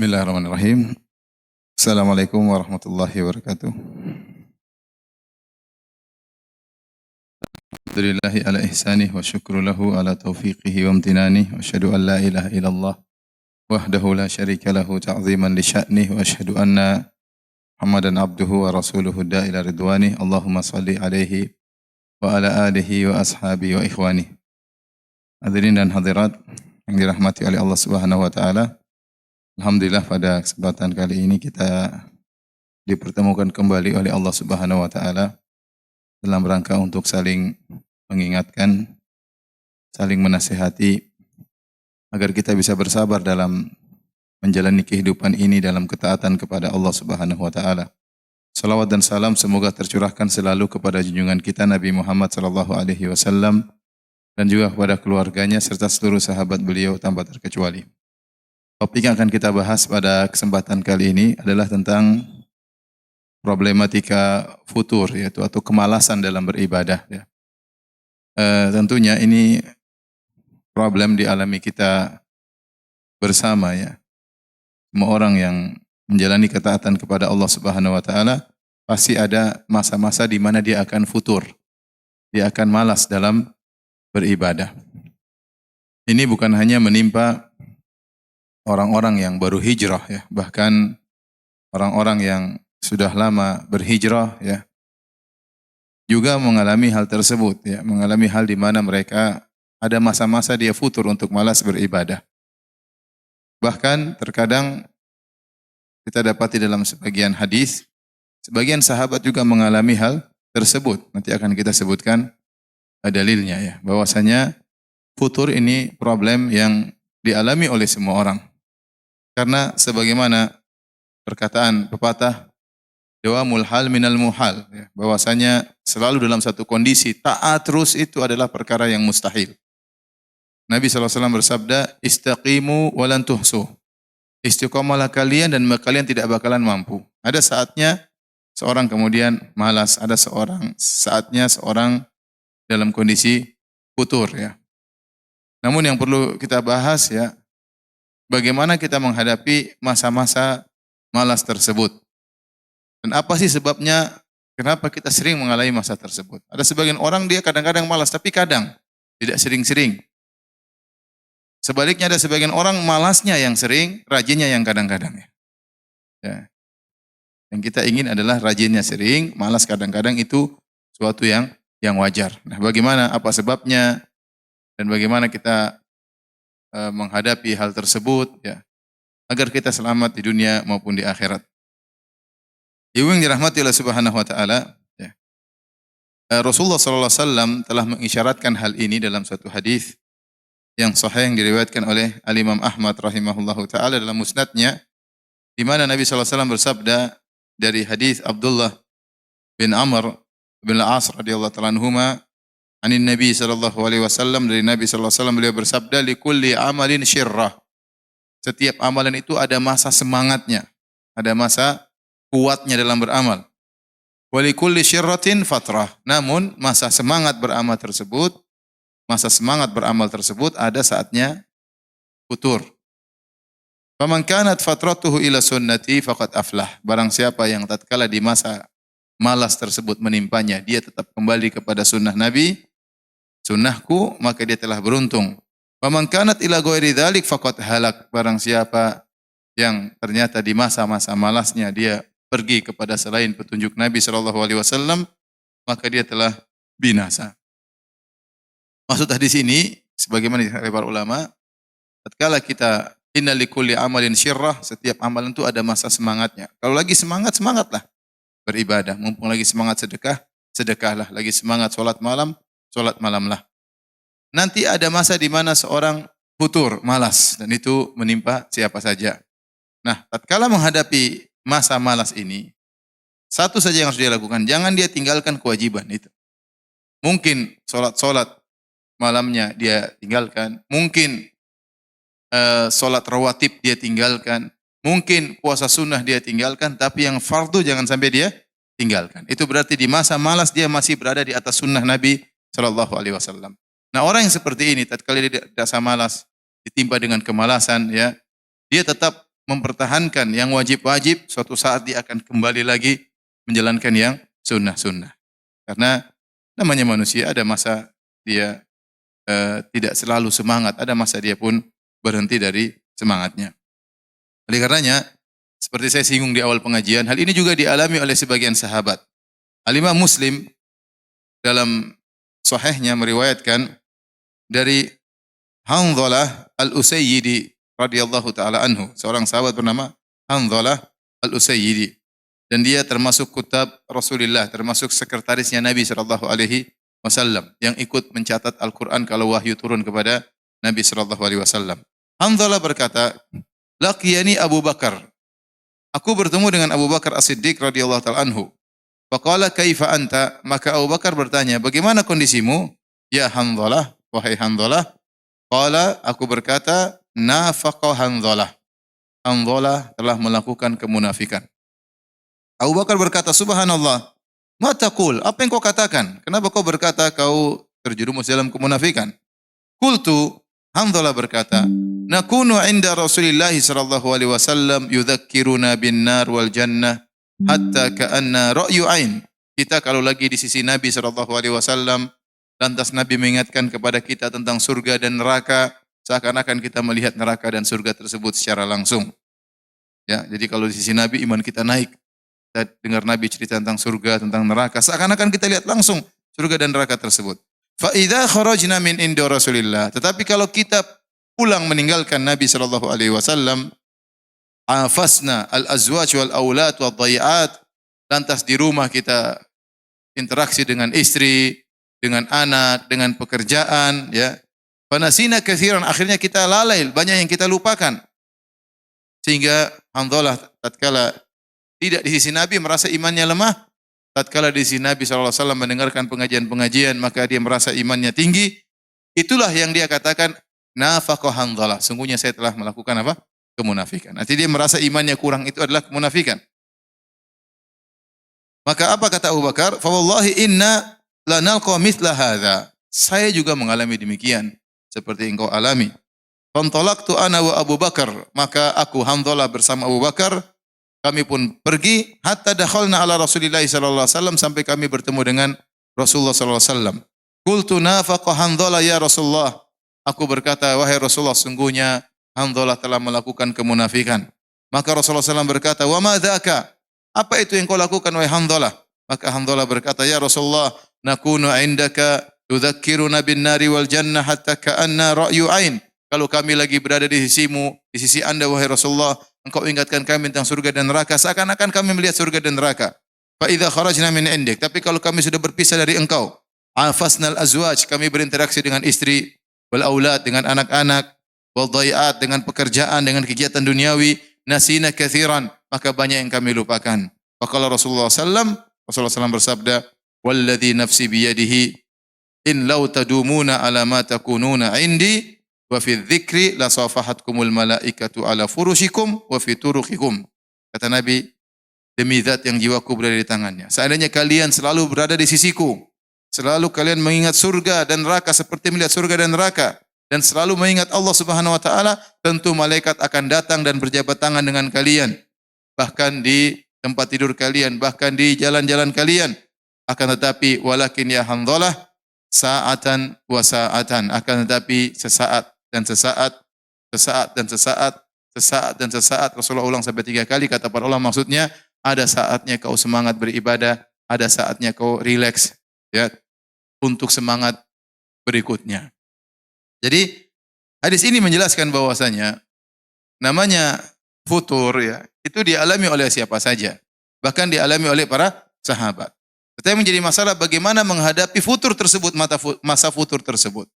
Bismillahirrahmanirrahim. Assalamualaikum warahmatullahi wabarakatuh. Alhamdulillahi ala ihsanih wa syukru lahu ala taufiqihi wa amtinanih wa asyhadu an la ilaha illallah wahdahu la syarika lahu ta'ziman li sya'nih wa asyhadu anna Muhammadan abduhu wa rasuluhu ila ridwanih. Allahumma salli alaihi wa ala alihi wa ashabihi wa ikhwanih. Hadirin dan hadirat yang dirahmati oleh Allah Subhanahu wa taala. Alhamdulillah pada kesempatan kali ini kita dipertemukan kembali oleh Allah Subhanahu wa taala dalam rangka untuk saling mengingatkan, saling menasihati agar kita bisa bersabar dalam menjalani kehidupan ini dalam ketaatan kepada Allah Subhanahu wa taala. Salawat dan salam semoga tercurahkan selalu kepada junjungan kita Nabi Muhammad sallallahu alaihi wasallam dan juga kepada keluarganya serta seluruh sahabat beliau tanpa terkecuali. Topik yang akan kita bahas pada kesempatan kali ini adalah tentang problematika futur, yaitu atau kemalasan dalam beribadah. Ya. Tentunya ini problem dialami kita bersama ya. Semua orang yang menjalani ketaatan kepada Allah Subhanahu wa taala pasti ada masa-masa di mana dia akan futur. Dia akan malas dalam beribadah. Ini bukan hanya menimpa orang-orang yang baru hijrah ya, bahkan orang-orang yang sudah lama berhijrah ya, juga mengalami hal tersebut ya, mengalami hal di mana mereka ada masa-masa dia futur untuk malas beribadah. Bahkan terkadang kita dapati dalam sebagian hadis, sebagian sahabat juga mengalami hal tersebut. Nanti akan kita sebutkan dalilnya ya, bahwasanya futur ini problem yang dialami oleh semua orang. Karena sebagaimana perkataan pepatah, dawamul hal minal muhal, ya, bahwasanya selalu dalam satu kondisi taat terus itu adalah perkara yang mustahil. Nabi SAW bersabda, istaqimu walan tuhsu. Istiqamalah kalian dan kalian tidak bakalan mampu. Ada saatnya seorang kemudian malas, ada saatnya seorang dalam kondisi futur ya. Namun yang perlu kita bahas ya, bagaimana kita menghadapi masa-masa malas tersebut. Dan apa sih sebabnya kenapa kita sering mengalami masa tersebut? Ada sebagian orang dia kadang-kadang malas, tapi kadang tidak sering-sering. Sebaliknya ada sebagian orang malasnya yang sering, rajinnya yang kadang-kadang. Ya. Yang kita ingin adalah rajinnya sering, malas kadang-kadang itu suatu yang wajar. Nah, bagaimana, apa sebabnya, dan bagaimana kita menghadapi hal tersebut ya, agar kita selamat di dunia maupun di akhirat. Ibu yang dirahmati Allah Subhanahu wa taala ya. Rasulullah sallallahu alaihi wasallam telah mengisyaratkan hal ini dalam satu hadis yang sahih yang diriwayatkan oleh Al-Imam Ahmad rahimahullahu taala dalam musnadnya, di mana Nabi sallallahu alaihi wasallam bersabda dari hadis Abdullah bin Amr bin Al-As radhiyallahu ta'ala anhuma, anin Nabi sallallahu alaihi wasallam, dari Nabi sallallahu alaihi wasallam beliau bersabda, likulli amalin syirrah. Setiap amalan itu ada masa semangatnya, ada masa kuatnya dalam beramal. Wa likulli syirratin fatrah. Namun masa semangat beramal tersebut ada saatnya futur. Faman kanat fatratuhu ila sunnati faqad aflah. Barang siapa yang tatkala di masa malas tersebut menimpanya, dia tetap kembali kepada sunnah Nabi, sunnahku, maka dia telah beruntung. Faman kanat ila ghairi dzalik faqad halak. Barang siapa yang ternyata di masa-masa malasnya dia pergi kepada selain petunjuk Nabi sallallahu alaihi wasallam, maka dia telah binasa. Maksud hadis ini sebagaimana dikatakan para ulama, tatkala kita inna likulli amalin syirrah, setiap amalan itu ada masa semangatnya. Kalau lagi semangat, semangatlah beribadah. Mumpung lagi semangat sedekah, sedekahlah. Lagi semangat sholat malamlah. Nanti ada masa di mana seorang futur, malas, dan itu menimpa siapa saja. Nah, tatkala menghadapi masa malas ini, satu saja yang harus dia lakukan, jangan dia tinggalkan kewajiban itu. Mungkin sholat malamnya dia tinggalkan, mungkin sholat rawatib dia tinggalkan, mungkin puasa sunnah dia tinggalkan, tapi yang fardu jangan sampai dia tinggalkan. Itu berarti di masa malas dia masih berada di atas sunnah Nabi sallallahu alaihi wasallam. Nah, orang yang seperti ini tatkala dia rasa malas, ditimpa dengan kemalasan ya, dia tetap mempertahankan yang wajib-wajib, suatu saat dia akan kembali lagi menjalankan yang sunnah-sunnah. Karena namanya manusia, ada masa dia tidak selalu semangat, ada masa dia pun berhenti dari semangatnya. Oleh karenanya, seperti saya singgung di awal pengajian, hal ini juga dialami oleh sebagian sahabat. Al-Imam Muslim dalam sahihnya meriwayatkan dari Hanzalah Al-Usayyidi radhiyallahu taala anhu, seorang sahabat bernama Hanzalah Al-Usayyidi, dan dia termasuk kutab Rasulullah, termasuk sekretarisnya Nabi sallallahu alaihi wasallam yang ikut mencatat Al-Qur'an kalau wahyu turun kepada Nabi sallallahu alaihi wasallam. Hanzalah berkata, "Laqiyani Abu Bakar." Aku bertemu dengan Abu Bakar As-Siddiq radhiyallahu taala anhu. Faqala kaifa anta? Maka Abu Bakar bertanya, "Bagaimana kondisimu?" "Ya Hanzalah, wahai Hanzalah." Qala, aku berkata, "Nafaqa Hanzalah." Hanzalah telah melakukan kemunafikan. Abu Bakar berkata, "Subhanallah, ma taqul? Apa yang kau katakan? Kenapa kau berkata kau terjerumus dalam kemunafikan?" Qultu, Hanzalah berkata, "Nakunu 'inda Rasulillah sallallahu alaihi wasallam yudzakkiruna bin nar wal jannah hatta ka'anna ra'yu 'ain." Kita kalau lagi di sisi Nabi sallallahu alaihi wasallam, lantas Nabi mengingatkan kepada kita tentang surga dan neraka, seakan-akan kita melihat neraka dan surga tersebut secara langsung. Ya, jadi kalau di sisi Nabi iman kita naik. Kita dengar Nabi cerita tentang surga, tentang neraka, seakan-akan kita lihat langsung surga dan neraka tersebut. Fa idza kharajna min inda Rasulillah. Tetapi kalau kita pulang meninggalkan Nabi sallallahu alaihi wasallam, afasna al-azwaj wal aulad wad dhayi'at, lantas di rumah kita interaksi dengan istri, dengan anak, dengan pekerjaan, ya. Fanasina katsiran, akhirnya kita lalai, banyak yang kita lupakan. Sehingga Hanzalah tatkala tidak di sisi Nabi merasa imannya lemah, tatkala di sisi Nabi SAW mendengarkan pengajian-pengajian maka dia merasa imannya tinggi. Itulah yang dia katakan, nafaqa Hanzalah, sungguhnya saya telah melakukan apa? Kemunafikan. Nanti dia merasa imannya kurang, itu adalah kemunafikan. Maka apa kata Abu Bakar? Fa wallahi inna lanalqa mithla hadza. Saya juga mengalami demikian seperti engkau alami. Fantalaqtu ana wa Abu Bakar, maka aku Hanzalah bersama Abu Bakar, kami pun pergi hatta dakhalna ala Rasulillah sallallahu alaihi wasallam, sampai kami bertemu dengan Rasulullah sallallahu alaihi wasallam. Qultu nafaqa Hanzalah ya Rasulullah. Aku berkata, wahai Rasulullah, sungguhnya Hanzalah telah melakukan kemunafikan. Maka Rasulullah SAW berkata, wa ma dzaka? Apa itu yang kau lakukan wahai Hanzalah? Maka Hanzalah berkata, ya Rasulullah, nakunu indaka tudzakkiruna bin nari wal jannah hatta ka'anna ra'yu ain. Kalau kami lagi berada di sisimu, di sisi Anda wahai Rasulullah, engkau ingatkan kami tentang surga dan neraka, seakan-akan kami melihat surga dan neraka. Fa idza kharajna min indik, tapi kalau kami sudah berpisah dari engkau, afasnal azwaj, kami berinteraksi dengan istri, wal aulad, dengan anak-anak, wal dhayi'at, dengan pekerjaan, dengan kegiatan duniawi, nasina katsiran, maka banyak yang kami lupakan. Faqala Rasulullah SAW bersabda, walladzi nafsi biyadihi in law tadumuna ala ma takununa indi wa fi dzikri la safahatkumul malaikatu ala furushikum wa fi turuqikum. Kata Nabi, demi zat yang jiwaku berada di tangannya, seandainya kalian selalu berada di sisiku, selalu kalian mengingat surga dan neraka seperti melihat surga dan neraka, dan selalu mengingat Allah Subhanahu wa taala, tentu malaikat akan datang dan berjabat tangan dengan kalian, bahkan di tempat tidur kalian, bahkan di jalan-jalan kalian. Akan tetapi walakin ya Hanzalah sa'atan wa sa'atan, akan tetapi sesaat dan sesaat, sesaat dan sesaat, sesaat dan sesaat. Rasulullah ulang sampai 3 kali. Kata para ulama, maksudnya ada saatnya kau semangat beribadah, ada saatnya kau rileks, ya, untuk semangat berikutnya. Jadi hadis ini menjelaskan bahwasanya namanya futur, ya, itu dialami oleh siapa saja, bahkan dialami oleh para sahabat. Tetapi menjadi masalah bagaimana menghadapi futur tersebut, masa futur tersebut.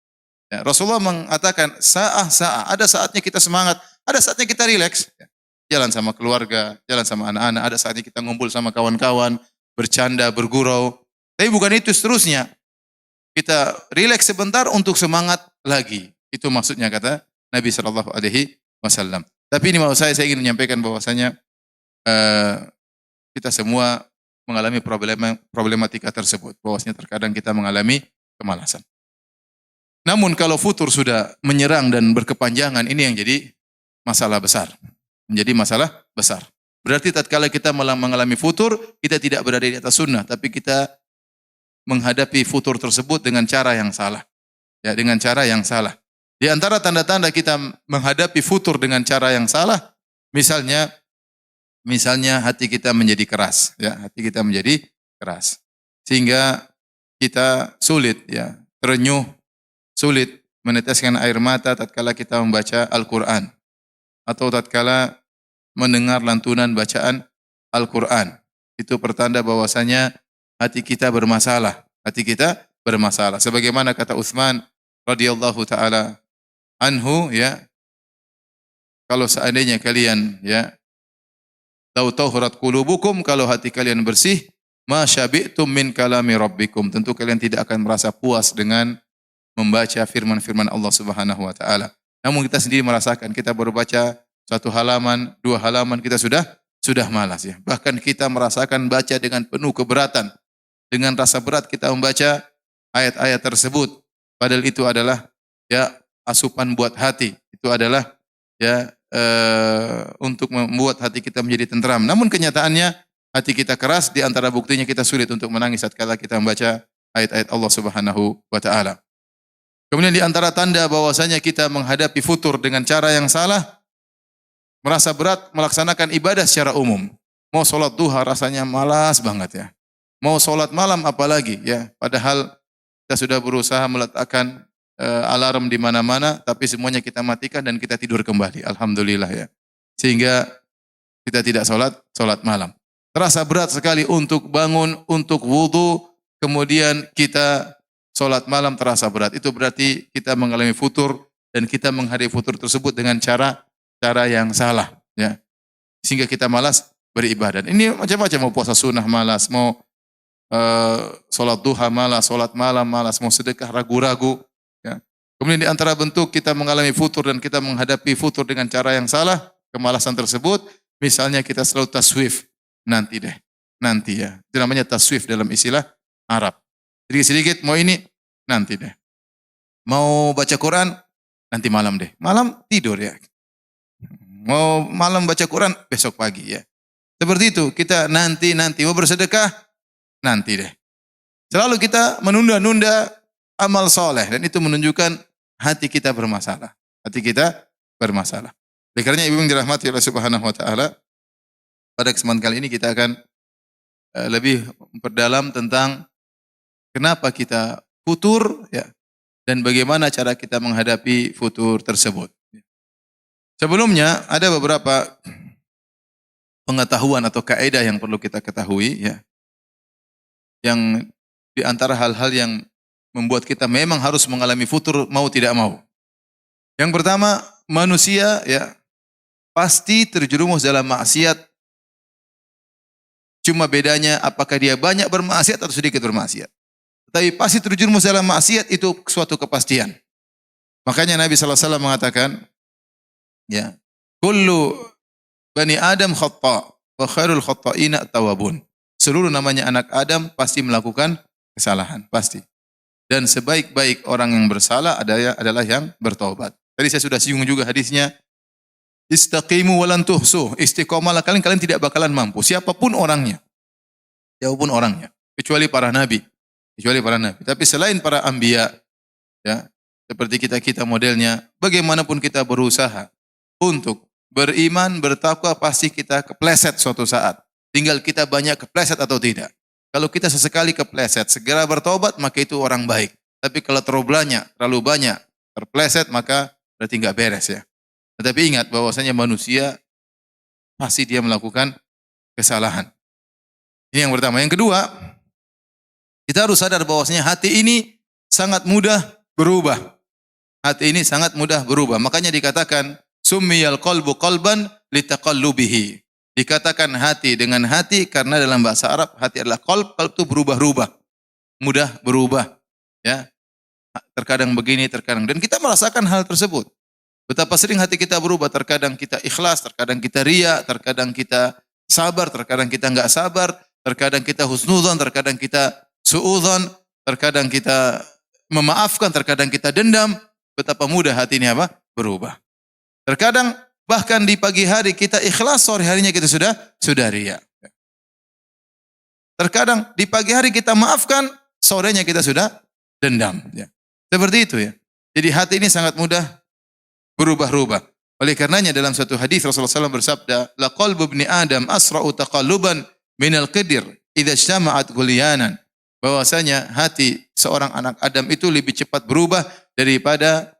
Ya, Rasulullah mengatakan sa'ah, ada saatnya kita semangat, ada saatnya kita rileks, ya. Jalan sama keluarga, jalan sama anak-anak, ada saatnya kita ngumpul sama kawan-kawan, bercanda, bergurau. Tapi bukan itu seterusnya. Kita rileks sebentar untuk semangat lagi. Itu maksudnya kata Nabi sallallahu alaihi wasallam. Tapi ini mau saya ingin menyampaikan bahwasanya kita semua mengalami problematika tersebut. Bahwasanya terkadang kita mengalami kemalasan. Namun kalau futur sudah menyerang dan berkepanjangan, ini yang jadi masalah besar. Menjadi masalah besar. Berarti tatkala kita mengalami futur, kita tidak berada di atas sunnah, tapi kita menghadapi futur tersebut dengan cara yang salah. Ya, dengan cara yang salah. Di antara tanda-tanda kita menghadapi futur dengan cara yang salah, misalnya hati kita menjadi keras, ya, hati kita menjadi keras. Sehingga kita sulit, ya, terenyuh, sulit meneteskan air mata tatkala kita membaca Al-Qur'an atau tatkala mendengar lantunan bacaan Al-Qur'an. Itu pertanda bahwasanya hati kita bermasalah. Hati kita bermasalah. Sebagaimana kata Utsman radhiyallahu taala anhu, ya, kalau seandainya kalian, ya, lau tahurat qulubukum, kalau hati kalian bersih, ma syabi'tum min kalami rabbikum, tentu kalian tidak akan merasa puas dengan membaca firman-firman Allah Subhanahu wa taala. Namun kita sendiri merasakan, kita baru baca satu halaman, dua halaman, kita sudah malas, ya. Bahkan kita merasakan baca dengan penuh keberatan. Dengan rasa berat kita membaca ayat-ayat tersebut. Padahal itu adalah, ya, asupan buat hati. Itu adalah, ya, untuk membuat hati kita menjadi tentram. Namun kenyataannya hati kita keras, di antara buktinya kita sulit untuk menangis tatkala kita membaca ayat-ayat Allah Subhanahu wa taala. Kemudian di antara tanda bahwasanya kita menghadapi futur dengan cara yang salah, merasa berat melaksanakan ibadah secara umum. Mau sholat duha rasanya malas banget, ya. Mau sholat malam apalagi, ya. Padahal kita sudah berusaha meletakkan alarm di mana-mana, tapi semuanya kita matikan dan kita tidur kembali. Alhamdulillah, ya. Sehingga kita tidak sholat malam. Terasa berat sekali untuk bangun, untuk wudu, kemudian kita sholat malam terasa berat. Itu berarti kita mengalami futur dan kita menghadapi futur tersebut dengan cara yang salah, ya. Sehingga kita malas beribadah. Ini macam-macam, mau puasa sunnah malas, mau sholat duha malas, sholat malam malas, mau sedekah ragu-ragu, ya. Kemudian di antara bentuk kita mengalami futur dan kita menghadapi futur dengan cara yang salah, kemalasan tersebut, misalnya kita selalu taswif, nanti deh, nanti, ya. Itu namanya taswif dalam istilah Arab. Sedikit-sedikit, mau ini, nanti deh. Mau baca Quran, nanti malam deh. Malam tidur, ya. Mau malam baca Quran, besok pagi, ya. Seperti itu, kita nanti, mau bersedekah, nanti deh. Selalu kita menunda-nunda amal soleh, dan itu menunjukkan hati kita bermasalah. Hati kita bermasalah. Oleh karenanya ibu yang dirahmati Allah Subhanahu wa taala, pada kesempatan kali ini kita akan lebih memperdalam tentang kenapa kita futur, ya, dan bagaimana cara kita menghadapi futur tersebut. Sebelumnya ada beberapa pengetahuan atau kaidah yang perlu kita ketahui, ya. Yang di antara hal-hal yang membuat kita memang harus mengalami futur mau tidak mau. Yang pertama, manusia, ya, pasti terjerumus dalam maksiat. Cuma bedanya apakah dia banyak bermaksiat atau sedikit bermaksiat. Tapi pasti terjerumus dalam maksiat, itu suatu kepastian. Makanya Nabi sallallahu alaihi wasallam mengatakan, ya, kullu bani Adam khata' wa khairul khata'ina at-tawwabun. Seluruh namanya anak Adam pasti melakukan kesalahan, pasti. Dan sebaik-baik orang yang bersalah adalah yang bertaubat. Tadi saya sudah singgung juga hadisnya, istaqimu walan tuhsuh, istiqomalah kalian tidak bakalan mampu, siapapun orangnya. Siapapun orangnya, kecuali para nabi. Tapi selain para anbiya, ya, seperti kita modelnya, bagaimanapun kita berusaha untuk beriman, bertakwa, pasti kita kepleset suatu saat. Tinggal kita banyak kepleset atau tidak. Kalau kita sesekali kepleset, segera bertobat, maka itu orang baik. Tapi kalau terlalu banyak terpleset, maka berarti enggak beres, ya. Tetapi ingat bahwasanya manusia pasti dia melakukan kesalahan. Ini yang pertama. Yang kedua, kita harus sadar bahwasanya hati ini sangat mudah berubah. Hati ini sangat mudah berubah. Makanya dikatakan summiyal qalbu qalban litaqallubihi. Dikatakan hati dengan hati karena dalam bahasa Arab hati adalah qalb itu berubah-ubah. Mudah berubah, ya. Terkadang begini, terkadang, dan kita merasakan hal tersebut. Betapa sering hati kita berubah, terkadang kita ikhlas, terkadang kita riya, terkadang kita sabar, terkadang kita enggak sabar, terkadang kita husnudzon, terkadang kita suudzon, terkadang kita memaafkan, terkadang kita dendam. Betapa mudah hati ini berubah. Terkadang Bahkan di pagi hari kita ikhlas, sore harinya kita sudah riya. Terkadang di pagi hari kita maafkan, sorenya kita sudah dendam. Ya. Seperti itu ya. Jadi hati ini sangat mudah berubah-ubah. Oleh karenanya dalam satu hadis Rasulullah SAW bersabda, "La qalbu ibni Adam asra'u taqalluban minal qidir idza ijtama'at ghulyanan." Bahwasanya hati seorang anak Adam itu lebih cepat berubah daripada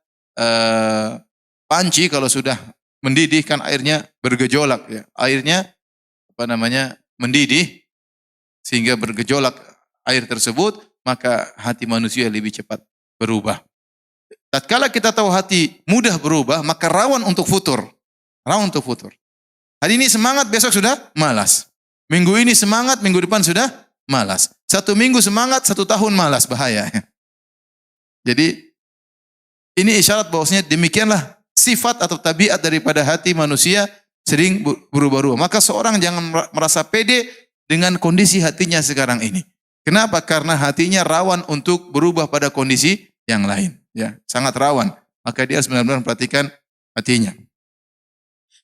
panci kalau sudah mendidih kan airnya bergejolak ya. Airnya mendidih sehingga bergejolak air tersebut, maka hati manusia lebih cepat berubah. Tatkala kita tahu hati mudah berubah, maka rawan untuk futur. Rawan untuk futur. Hari ini semangat, besok sudah malas. Minggu ini semangat, minggu depan sudah malas. 1 minggu semangat, 1 tahun malas, bahaya. Jadi ini isyarat bahwasanya demikianlah sifat atau tabiat daripada hati manusia sering berubah-ubah. Maka seorang jangan merasa pede dengan kondisi hatinya sekarang ini. Kenapa? Karena hatinya rawan untuk berubah pada kondisi yang lain. Ya, sangat rawan. Maka dia harus benar-benar memperhatikan hatinya.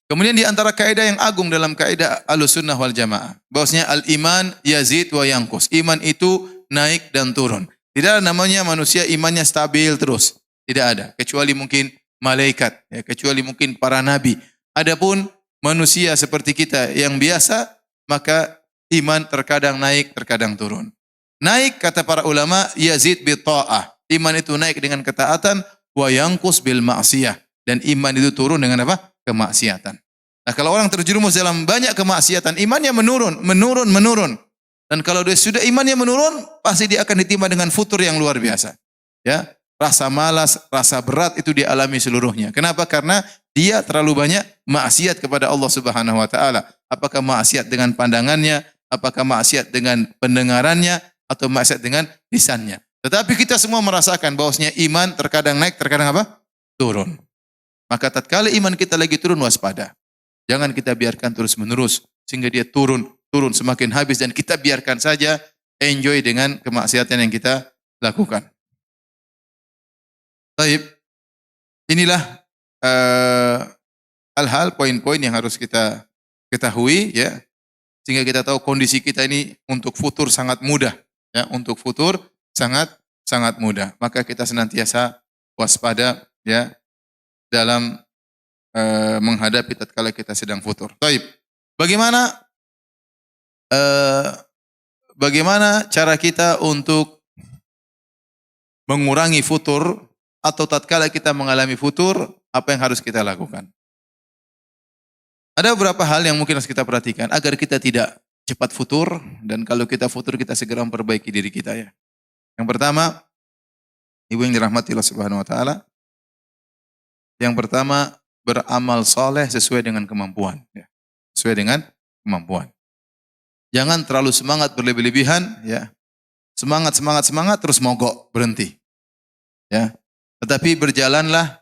Kemudian di antara kaidah yang agung dalam kaidah Ahlussunnah wal Jamaah, bahwasanya al-iman yazid wa yanqus. Iman itu naik dan turun. Tidak ada namanya manusia imannya stabil terus. Tidak ada, kecuali mungkin malaikat, ya, kecuali mungkin para nabi. Adapun manusia seperti kita yang biasa, maka iman terkadang naik, terkadang turun. Naik kata para ulama yazid bi ta'ah. Iman itu naik dengan ketaatan, wa yanqus bil ma'siyah, dan iman itu turun dengan apa? Kemaksiatan. Nah, kalau orang terjerumus dalam banyak kemaksiatan, imannya menurun. Dan kalau dia sudah imannya menurun, pasti dia akan ditimpa dengan futur yang luar biasa. Ya, rasa malas, rasa berat itu dialami seluruhnya. Kenapa? Karena dia terlalu banyak maksiat kepada Allah Subhanahu wa taala. Apakah maksiat dengan pandangannya, apakah maksiat dengan pendengarannya, atau maksiat dengan lisannya. Tetapi kita semua merasakan bahwasanya iman terkadang naik, terkadang apa? Turun. Maka tatkala iman kita lagi turun, waspada. Jangan kita biarkan terus-menerus sehingga dia turun semakin habis dan kita biarkan saja enjoy dengan kemaksiatan yang kita lakukan. Baik. Inilah hal-hal poin-poin yang harus kita ketahui ya, sehingga kita tahu kondisi kita ini untuk futur sangat mudah ya, untuk futur sangat mudah. Maka kita senantiasa waspada ya dalam menghadapi tatkala kita sedang futur. Baik. Bagaimana cara kita untuk mengurangi futur atau tatkala kita mengalami futur, apa yang harus kita lakukan? Ada beberapa hal yang mungkin harus kita perhatikan agar kita tidak cepat futur, dan kalau kita futur kita segera memperbaiki diri kita ya. Yang pertama, ibu yang dirahmati Allah Subhanahu wa taala, yang pertama beramal soleh sesuai dengan kemampuan. Ya. Sesuai dengan kemampuan. Jangan terlalu semangat berlebih-lebihan. Ya. Semangat terus mogok, berhenti. Ya. Tetapi berjalanlah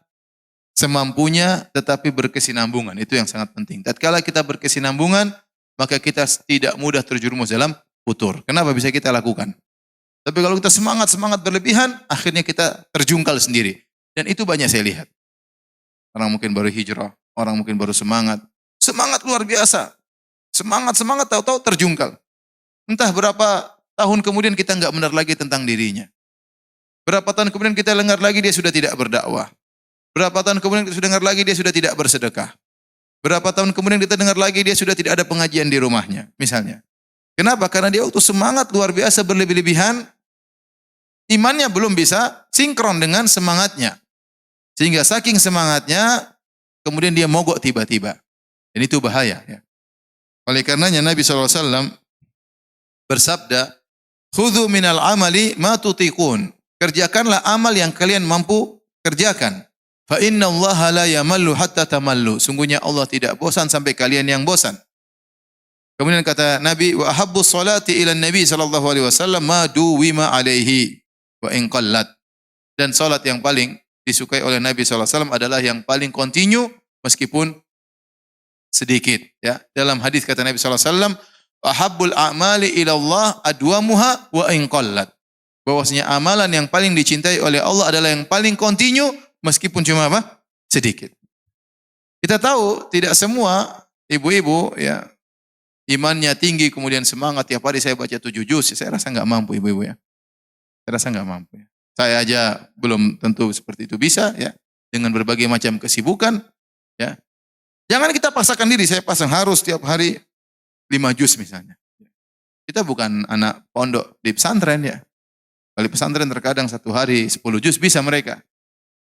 semampunya tetapi berkesinambungan. Itu yang sangat penting. Tatkala kita berkesinambungan, maka kita tidak mudah terjerumus dalam futur. Kenapa bisa kita lakukan? Tapi kalau kita semangat berlebihan, akhirnya kita terjungkal sendiri. Dan itu banyak saya lihat. Orang mungkin baru hijrah, orang mungkin baru semangat luar biasa. Semangat tahu-tahu terjungkal. Entah berapa tahun kemudian kita enggak benar lagi tentang dirinya. Berapa tahun kemudian kita dengar lagi dia sudah tidak berdakwah. Berapa tahun kemudian kita sudah dengar lagi dia sudah tidak bersedekah. Berapa tahun kemudian kita dengar lagi dia sudah tidak ada pengajian di rumahnya, misalnya. Kenapa? Karena dia waktu semangat luar biasa berlebih-lebihan, imannya belum bisa sinkron dengan semangatnya. Sehingga saking semangatnya, kemudian dia mogok tiba-tiba. Dan itu bahaya. Ya. Oleh karenanya Nabi SAW bersabda, "Khudhu minal amali ma tutiqun." Kerjakanlah amal yang kalian mampu kerjakan. Fa inna Allah la yamallu hatta tamallu. Sungguhnya Allah tidak bosan sampai kalian yang bosan. Kemudian kata Nabi, "Wa ahabbu sholati ila Nabi sallallahu alaihi wasallam ma duwima alaihi wa in qallat." Dan salat yang paling disukai oleh Nabi SAW adalah yang paling kontinu meskipun sedikit. Ya. Dalam hadis kata Nabi SAW, "Ahabbul a'mali ila Allah adwamuha wa in qallat." Bahwasanya amalan yang paling dicintai oleh Allah adalah yang paling kontinu meskipun cuma apa? Sedikit. Kita tahu tidak semua ibu-ibu ya imannya tinggi kemudian semangat tiap hari saya baca 7 juz. Saya rasa nggak mampu ibu-ibu ya. Saya rasa nggak mampu ya. Saya aja belum tentu seperti itu bisa ya dengan berbagai macam kesibukan ya. Jangan kita paksakan diri, saya pasang harus tiap hari 5 juz misalnya. Kita bukan anak pondok di pesantren ya. Kalau di pesantren terkadang 1 hari 10 juz bisa mereka.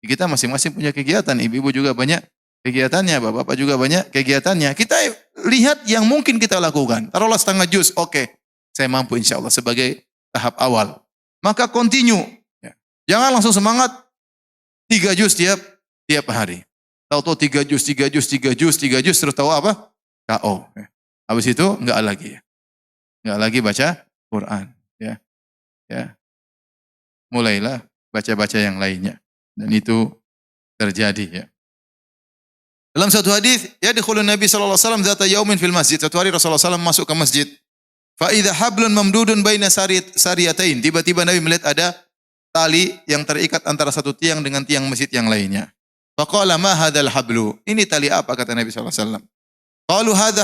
Kita masing-masing punya kegiatan, ibu-ibu juga banyak kegiatannya, bapak-bapak juga banyak kegiatannya. Kita lihat yang mungkin kita lakukan. Taruhlah setengah juz, oke. Saya mampu insya Allah sebagai tahap awal. Maka continue. Ya. Jangan langsung semangat 3 juz tiap hari. Tahu-tahu 3 juz, 3 juz, 3 juz, 3 juz, terus tahu apa? KO. Habis itu enggak lagi. Enggak lagi baca Quran. Ya. Ya. Mulailah baca-baca yang lainnya. Dan itu terjadi ya. Dalam satu hadis, ya dikhulun Nabi sallallahu alaihi wasallam zata yaumin fil masjid. Satu hari Rasulullah SAW masuk ke masjid. Fa idza hablun mamdudun baina sariyatain. Tiba-tiba Nabi melihat ada tali yang terikat antara satu tiang dengan tiang masjid yang lainnya. Faqala ma hadzal hablu? Ini tali apa kata Nabi sallallahu alaihi wasallam? Qalu hadza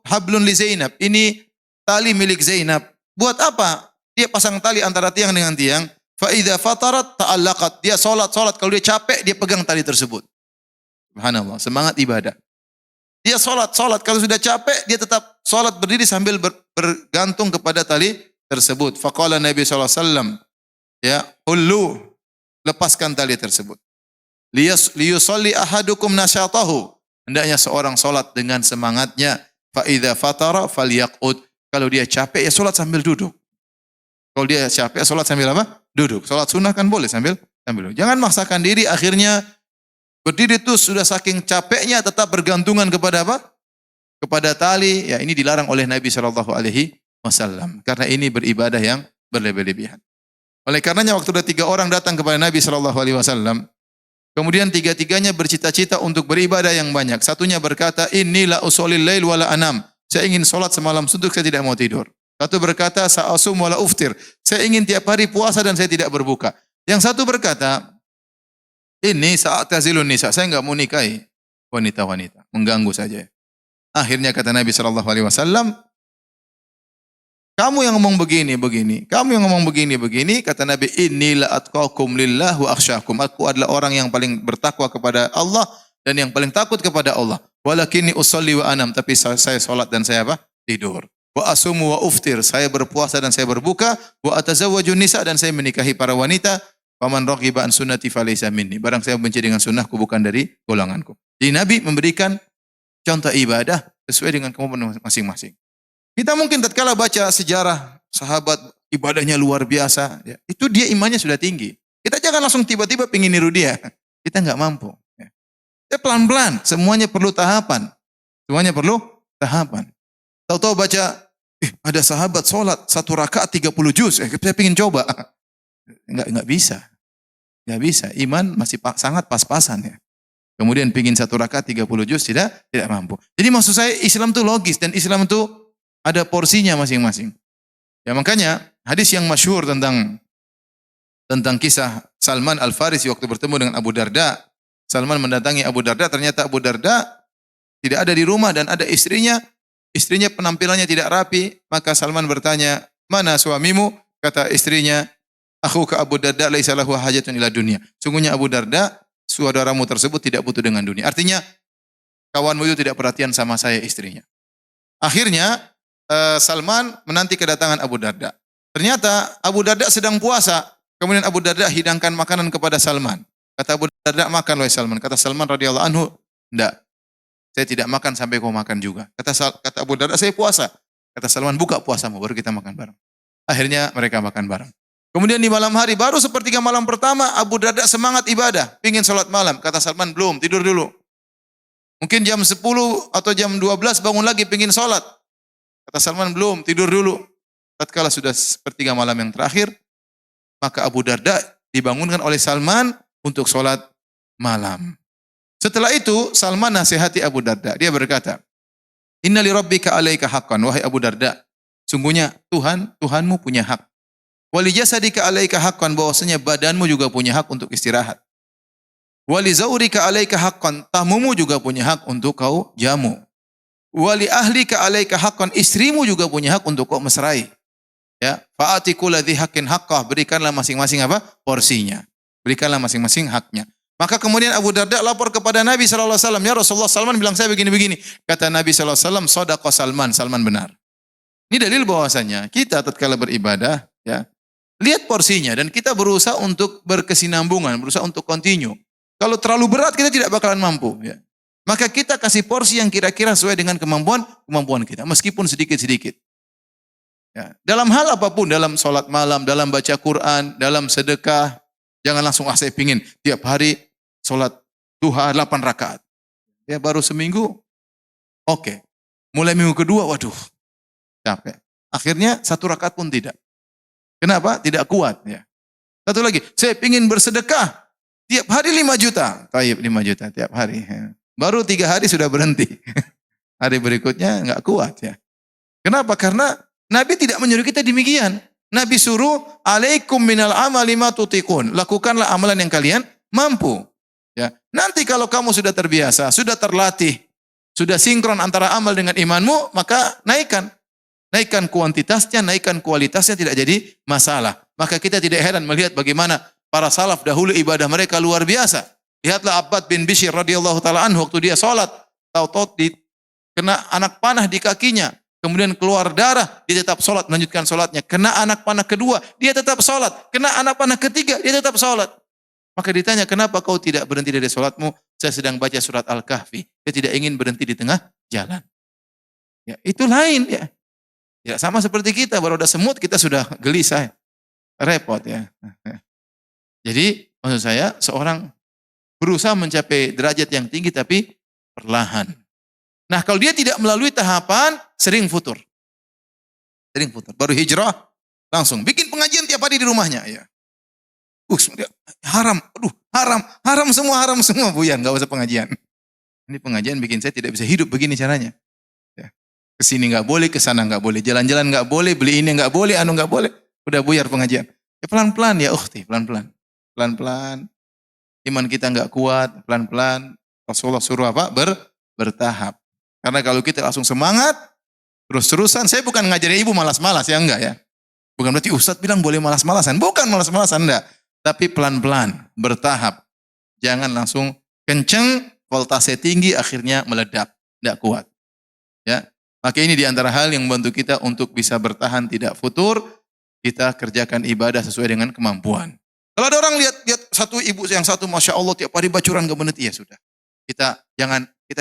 hablun li Zainab. Ini tali milik Zainab. Buat apa? Dia pasang tali antara tiang dengan tiang. Fa idza fatarat ta'allaqat. Dia salat kalau dia capek dia pegang tali tersebut. Subhanallah, semangat ibadah. Dia salat kalau sudah capek dia tetap salat berdiri sambil bergantung kepada tali tersebut. Faqala Nabi sallallahu alaihi wasallam, ya, hullu, lepaskan tali tersebut. Liyusalli ahadukum nasyatahu. Hendaknya seorang salat dengan semangatnya. Fa idza fatara falyaqud. Kalau dia capek ya salat sambil duduk. Kalau dia capek salat sambil apa? Duduk. Salat sunnah kan boleh sambil duduk. Jangan maksakan diri akhirnya berdiri itu sudah saking capeknya tetap bergantungan kepada apa? Kepada tali. Ya ini dilarang oleh Nabi sallallahu alaihi wasallam karena ini beribadah yang berlebih-lebihan. Oleh karenanya waktu ada 3 orang datang kepada Nabi sallallahu alaihi wasallam, kemudian 3-tiganya bercita-cita untuk beribadah yang banyak. Satunya berkata, "Inilah usolil lail wala anam." Saya ingin salat semalam suntuk, saya tidak mau tidur. Satu berkata, "Sa'asum wala uftir." Saya ingin tiap hari puasa dan saya tidak berbuka. Yang satu berkata, "Ini saat tazilun nisa." Saya enggak mau nikahi wanita-wanita, mengganggu saja. Akhirnya kata Nabi sallallahu alaihi wasallam, "Kamu yang ngomong begini, kamu yang ngomong begini, kata Nabi, "Inilah atqakum lillah wa akhsyakum." Aku adalah orang yang paling bertakwa kepada Allah dan yang paling takut kepada Allah. Walakinni usolli wa anam, tapi saya salat dan saya apa? Tidur. Wa asumu wa uftir, saya berpuasa dan saya berbuka. Wa atazawwajun nisa, dan saya menikahi para wanita. Faman raghiba an sunnati falaysa minni. Barang saya benci dengan sunnahku bukan dari golonganku. Jadi Nabi memberikan contoh ibadah sesuai dengan kemampuan masing-masing. Kita mungkin tatkala baca sejarah sahabat ibadahnya luar biasa, ya, itu dia imannya sudah tinggi. Kita jangan langsung tiba-tiba pengin niru dia. Kita enggak mampu. Ya pelan-pelan, semuanya perlu tahapan. Semuanya perlu tahapan. Tahu-tahu baca, ada sahabat sholat 1 rakaat 30 juz. Saya pengen coba. Enggak bisa. Enggak bisa. Iman masih sangat pas-pasan ya. Kemudian pengen 1 rakaat 30 juz tidak mampu. Jadi maksud saya Islam itu logis dan Islam itu ada porsinya masing-masing. Ya makanya hadis yang masyhur tentang kisah Salman Al-Farisi waktu bertemu dengan Abu Darda. Salman mendatangi Abu Darda, ternyata Abu Darda tidak ada di rumah dan ada istrinya. Istrinya penampilannya tidak rapi, maka Salman bertanya, "Mana suamimu?" Kata istrinya, "Akhuka Abu Darda laisa lahu hajatun ila dunya." Sungguhnya Abu Darda, saudaramu tersebut tidak butuh dengan dunia. Artinya, kawanmu itu tidak perhatian sama saya istrinya. Akhirnya Salman menanti kedatangan Abu Darda. Ternyata Abu Darda sedang puasa. Kemudian Abu Darda hidangkan makanan kepada Salman. Kata Abu Darda, "Makan wahai Salman." Kata Salman radhiyallahu anhu, "Enggak. Saya tidak makan sampai kau makan juga." Kata Abu Darda, "Saya puasa." Kata Salman, "Buka puasamu baru kita makan bareng." Akhirnya mereka makan bareng. Kemudian di malam hari baru sepertiga malam pertama Abu Darda semangat ibadah, pingin salat malam. Kata Salman, "Belum, tidur dulu." Mungkin jam 10 atau jam 12 bangun lagi pingin salat. Kata Salman, "Belum, tidur dulu." Tatkala sudah sepertiga malam yang terakhir, maka Abu Darda dibangunkan oleh Salman untuk salat malam. Setelah itu Salman nasihati Abu Darda. Dia berkata, "Inna li rabbika 'alaika haqqan." Wahai Abu Darda, sungguhnya Tuhanmu punya hak. Wa li jasadika 'alaika haqqan, bahwasanya badanmu juga punya hak untuk istirahat. Wa li zaurika 'alaika haqqan. Tamumu juga punya hak untuk kau jamu. Wa li ahlika 'alaika haqqan. Istrimu juga punya hak untuk kau mesrai. Ya, fa'ati kulli dzi haqqin haqqah. Berikanlah masing-masing apa? Porsinya. Berikanlah masing-masing haknya. Maka kemudian Abu Darda lapor kepada Nabi sallallahu alaihi wasallam, "Ya Rasulullah, Salman bilang saya begini-begini." Kata Nabi sallallahu alaihi wasallam, "Shadaqa Salman, Salman benar." Ini dalil bahwasanya kita tatkala beribadah, ya, lihat porsinya dan kita berusaha untuk berkesinambungan, berusaha untuk continue. Kalau terlalu berat kita tidak bakalan mampu, ya. Maka kita kasih porsi yang kira-kira sesuai dengan kemampuan kita, meskipun sedikit-sedikit. Ya. Dalam hal apapun, dalam sholat malam, dalam baca Quran, dalam sedekah, jangan langsung saya pingin tiap hari sholat duha 8 rakaat. Ya baru seminggu, oke. Mulai minggu kedua, waduh, capek. Akhirnya 1 rakaat pun tidak. Kenapa? Tidak kuat. Ya. Satu lagi, saya pingin bersedekah tiap hari 5 juta. Taib 5 juta tiap hari. Ya. Baru 3 hari sudah berhenti. Hari berikutnya nggak kuat ya. Kenapa? Karena Nabi tidak menyuruh kita demikian. Nabi suruh, "Alaikum minal amali ma tutiqun." Lakukanlah amalan yang kalian mampu. Ya. Nanti kalau kamu sudah terbiasa, sudah terlatih, sudah sinkron antara amal dengan imanmu, maka naikkan. Naikkan kuantitasnya, naikkan kualitasnya, tidak jadi masalah. Maka kita tidak heran melihat bagaimana para salaf dahulu ibadah mereka luar biasa. Lihatlah Abbad bin Bishr radhiyallahu taala anhu waktu dia salat, tahu-tahu kena anak panah di kakinya. Kemudian keluar darah, dia tetap sholat, melanjutkan sholatnya. Kena anak panah kedua, dia tetap sholat. Kena anak panah ketiga, dia tetap sholat. Maka ditanya, kenapa kau tidak berhenti dari sholatmu? Saya sedang baca surat Al-Kahfi. Dia tidak ingin berhenti di tengah jalan. Ya, itu lain ya. Ya sama seperti kita, baru ada semut kita sudah gelisah. Repot ya. Jadi maksud saya, seorang berusaha mencapai derajat yang tinggi tapi perlahan. Nah kalau dia tidak melalui tahapan, sering futur. Sering futur. Baru hijrah, langsung bikin pengajian tiap hari di rumahnya. Ya. Haram, haram semua Buyan, gak usah pengajian. Ini pengajian bikin saya tidak bisa hidup begini caranya. Ya. Kesini gak boleh, kesana gak boleh, jalan-jalan gak boleh, beli ini gak boleh, anu gak boleh. Udah buyar pengajian. Ya pelan-pelan ya ukhti, pelan-pelan. Pelan-pelan. Iman kita gak kuat, pelan-pelan. Rasulullah suruh apa? Bertahap. Karena kalau kita langsung semangat, terus-terusan, saya bukan ngajarin ibu malas-malas, ya enggak ya. Bukan berarti Ustadz bilang boleh malas-malasan. Bukan malas-malasan, enggak. Tapi pelan-pelan, bertahap. Jangan langsung kenceng, voltase tinggi, akhirnya meledak. Enggak kuat. Ya. Maka ini diantara hal yang membantu kita untuk bisa bertahan, tidak futur. Kita kerjakan ibadah sesuai dengan kemampuan. Kalau ada orang lihat satu ibu yang satu, Masya Allah, tiap hari bacuran gak berhenti, ya sudah. Kita